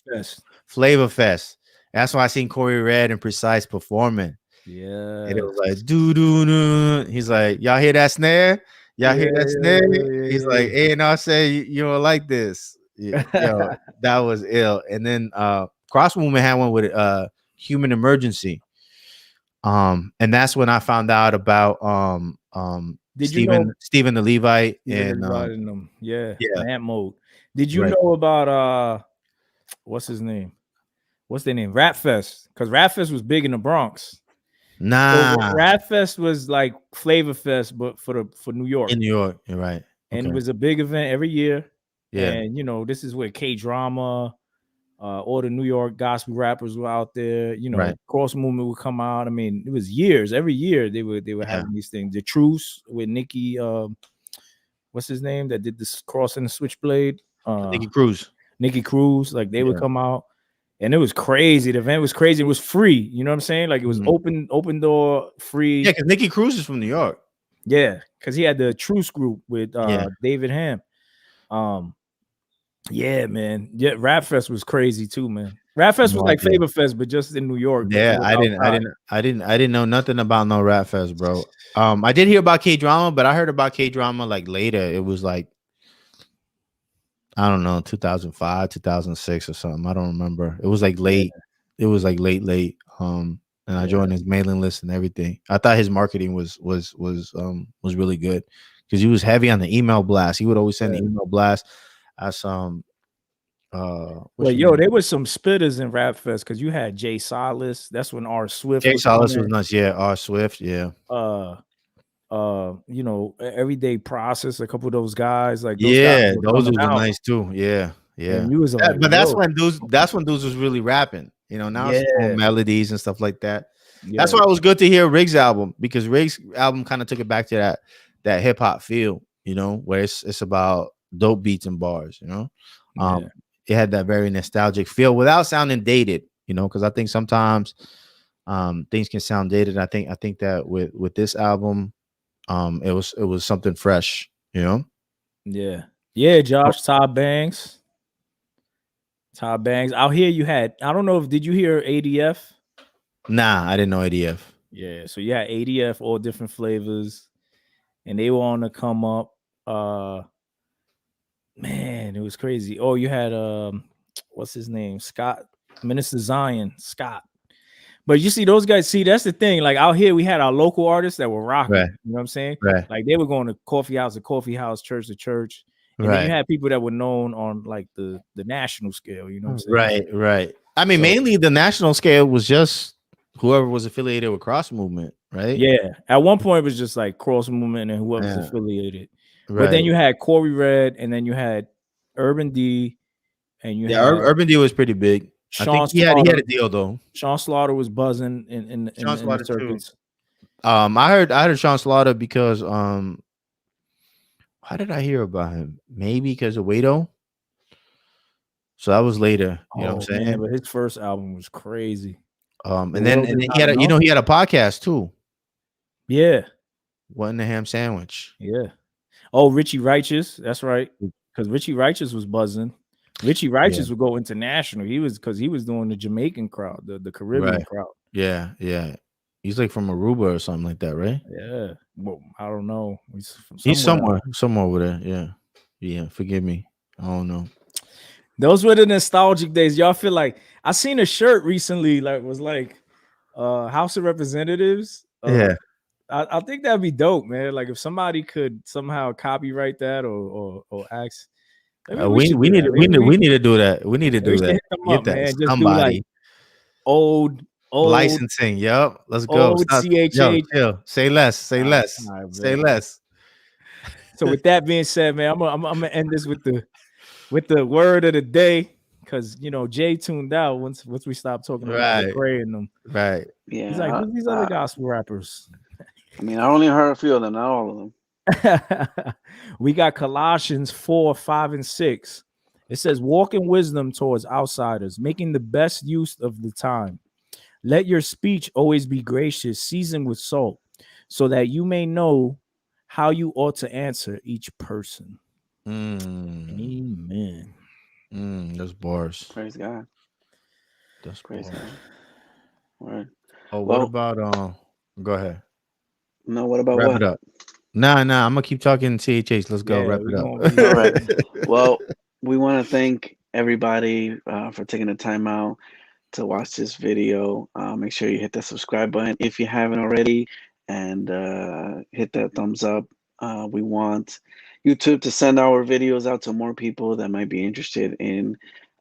Flavor Fest. That's why I seen Corey Red and Precise performing. Yeah. And it was like doo. He's like, y'all hear that snare? Y'all hear that snare? He's like, A&R say you don't like this. Yo, that was ill. And then Cross Movement had one with Human Emergency. And that's when I found out about Stephen the Levite and Lamp Mode. Did you know about what's his name? What's their name? Rap Fest, because Rap Fest was big in the Bronx. Nah, so Rap Fest was like Flavor Fest, but for New York. In New York, you're right. And it was a big event every year. Yeah, and this is where K-Drama, all the New York gospel rappers were out there. Cross Movement would come out. I mean, it was years. Every year they were having these things. The Truce with Nikki, what's his name that did this Cross and the Switchblade? Nikki Cruz. Like they would come out. And it was crazy. The event was crazy. It was free. You know what I'm saying? Like it was open door, free. Yeah, because Nikki Cruz is from New York. Yeah, because he had the Truce group with David Ham. Yeah, man. Yeah, Rap Fest was crazy too, man. Rap Fest was like Flavor Fest, but just in New York. Yeah, I didn't know nothing about no Rap Fest, bro. I did hear about K-Drama, but I heard about K-Drama like later. It was like, I don't know, 2005, 2006 or something. I don't remember. It was like late. It was like late. And I joined his mailing list and everything. I thought his marketing was really good because he was heavy on the email blast. He would always send the email blast. There was some spitters in Rap Fest because you had Jay Silas. That's when R Swift. Jay Silas was nuts. Yeah, R Swift. Yeah. Everyday Process, a couple of those guys, like those were nice too. Yeah. And you was like, but that's when dudes was really rapping. Now it's melodies and stuff like that. That's why it was good to hear Riggs' album, because Riggs' album kind of took it back to that hip hop feel, where it's about dope beats and bars. It had that very nostalgic feel without sounding dated. Because I think sometimes things can sound dated. I think that with this album, it was something fresh, Josh. Todd Banks out here. You had, I don't know if, did you hear ADF? Nah, I didn't know ADF. So you had ADF, all different flavors, and they were on to come up. Man, it was crazy. Oh, you had what's his name? Minister Zion Scott. But you see, those guys, that's the thing. Like out here, we had our local artists that were rocking. Right. You know what I'm saying? Right. Like they were going to coffee house, church to church. And then you had people that were known on like the national scale. You know what I'm saying? Right. I mean, mainly the national scale was just whoever was affiliated with Cross Movement, right? Yeah. At one point, it was just like Cross Movement and whoever was affiliated. Right. But then you had Corey Red, and then you had Urban D, and you had Urban D was pretty big. I think he had a deal though. Sean Slaughter was buzzing in the circuits. I heard Sean Slaughter because how did I hear about him? Maybe because of Wado. So that was later. You know what I'm saying? Man, but his first album was crazy. And then he had he had a podcast too. Yeah. What in the Ham Sandwich? Yeah. Oh, Richie Righteous. That's right. Because Richie Righteous was buzzing. Richie Righteous would go international. He was doing the Jamaican crowd, the Caribbean crowd. Yeah. He's like from Aruba or something like that, right? Yeah. Well, I don't know. He's somewhere over there. Yeah. Forgive me. I don't know. Those were the nostalgic days. Y'all feel like I seen a shirt recently, like was like House of Representatives. Yeah. I think that'd be dope, man. Like if somebody could somehow copyright that or ask. Maybe we should we do need that. to, Maybe we need to do that. We need to we do should that. hit them Get up, that man. Just do like somebody old licensing. Yep. Let's go. old Stop. Yo, CHH. chill. Say less. Say All less. right, Say man. less. So with that being said, man, I'm gonna end this with the word of the day. Cause Jay tuned out once we stopped talking about Right. Lecrae and them. Right. He's like, Yeah, who's these other gospel rappers? I mean, I only heard a few of them, not all of them. We got Colossians 4, 5, and 6. It says, walk in wisdom towards outsiders, making the best use of the time. Let your speech always be gracious, seasoned with salt, so that you may know how you ought to answer each person. Amen. Those bars. Praise God. That's Praise bars. God. Word. Oh, what Well, about go ahead. no, what about Wrap what? it up. Nah, I'm gonna keep talking CHH. Let's go. Yeah, Wrap we it gonna up. be All right. Well, we want to thank everybody for taking the time out to watch this video. Make sure you hit that subscribe button if you haven't already, and hit that thumbs up. We want YouTube to send our videos out to more people that might be interested in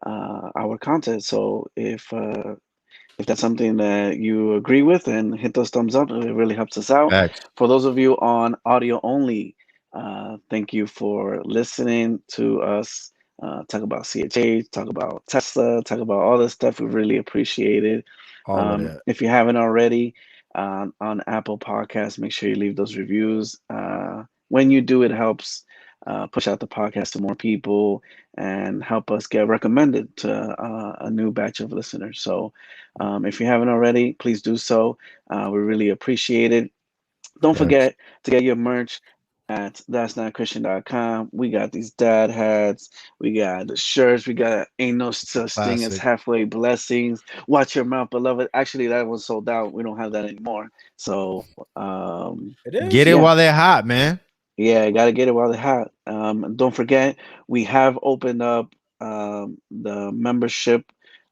our content. So if that's something that you agree with, and hit those thumbs up, it really helps us out. Facts. For those of you on audio only, thank you for listening to us talk about CHH, talk about Tesla, talk about all this stuff. We really appreciate it. All of that. If you haven't already, on Apple Podcasts, make sure you leave those reviews. When you do, it helps push out the podcast to more people and help us get recommended to a new batch of listeners. So if you haven't already, please do so. We really appreciate it. Don't Facts. forget to get your merch at that'snotchristian.com. We got these dad hats, we got the shirts, we got ain't no such thing as Classic. halfway blessings. Watch your mouth, beloved. Actually, that was sold out. We don't have that anymore. So It is. Get it Yeah. while they're hot, man. yeah, gotta get it while they're hot. Don't forget, we have opened up the membership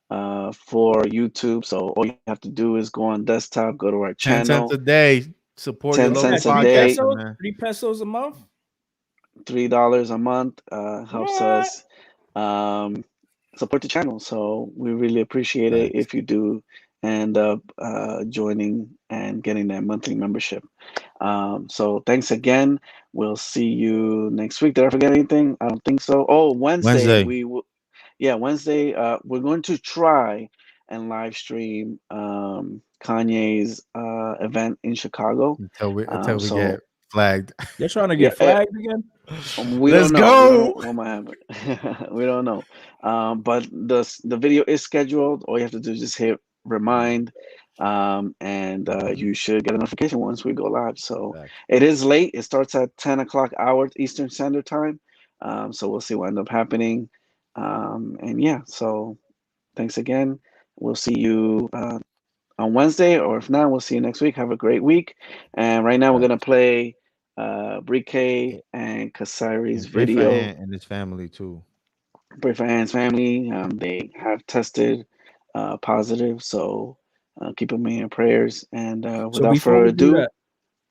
for YouTube. So all you have to do is go on desktop, go to our 10 cents channel, a day. Support your 10 local cents a $3 day. podcaster, man. $3 a month. $3 a month helps What? us support the channel. So we really appreciate it Facts. if you do end up joining and getting that monthly membership. So thanks again. We'll see you next week. Did I forget anything? I don't think so. Oh, Wednesday. Wednesday. We're going to try and live stream Kanye's event in Chicago. Until we So get flagged. They're trying to yeah, get flagged again. we Let's don't know. We don't go. know what might happen. We don't know. But the video is scheduled. All you have to do is just hit remind, and you should get a notification once we go live. So Facts. it is late. It starts at 10 o'clock hour Eastern Standard Time. So we'll see what ends up happening. And yeah, so thanks again. We'll see you on Wednesday, or if not, we'll see you next week. Have a great week. And right now we're gonna play Brike and Kasari's And pray for video. Ant and his family too. Pray for Ann's family. They have tested positive, so keep them in your prayers. And So without before further we do ado, that,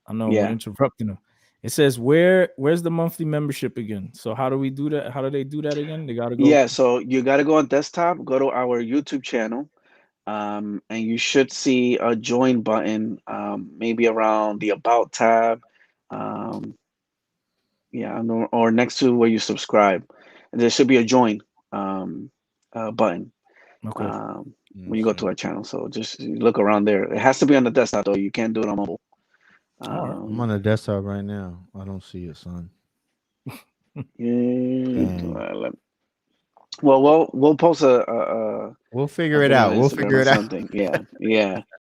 I know we're yeah. interrupting them. It says where's the monthly membership again? So how do we do that? How do they do that again? They gotta go. Yeah, so you got to go on desktop, go to our YouTube channel, and you should see a join button, maybe around the About tab, yeah, or next to where you subscribe. And there should be a join button Okay. when you go to our channel. So just look around there. It has to be on the desktop, though. You can't do it on mobile. All right. I'm on the desktop right now. I don't see it, son. Yeah. Dang. Well, we'll post a We'll figure it video out. on We'll Instagram figure or it out. something. Yeah, yeah.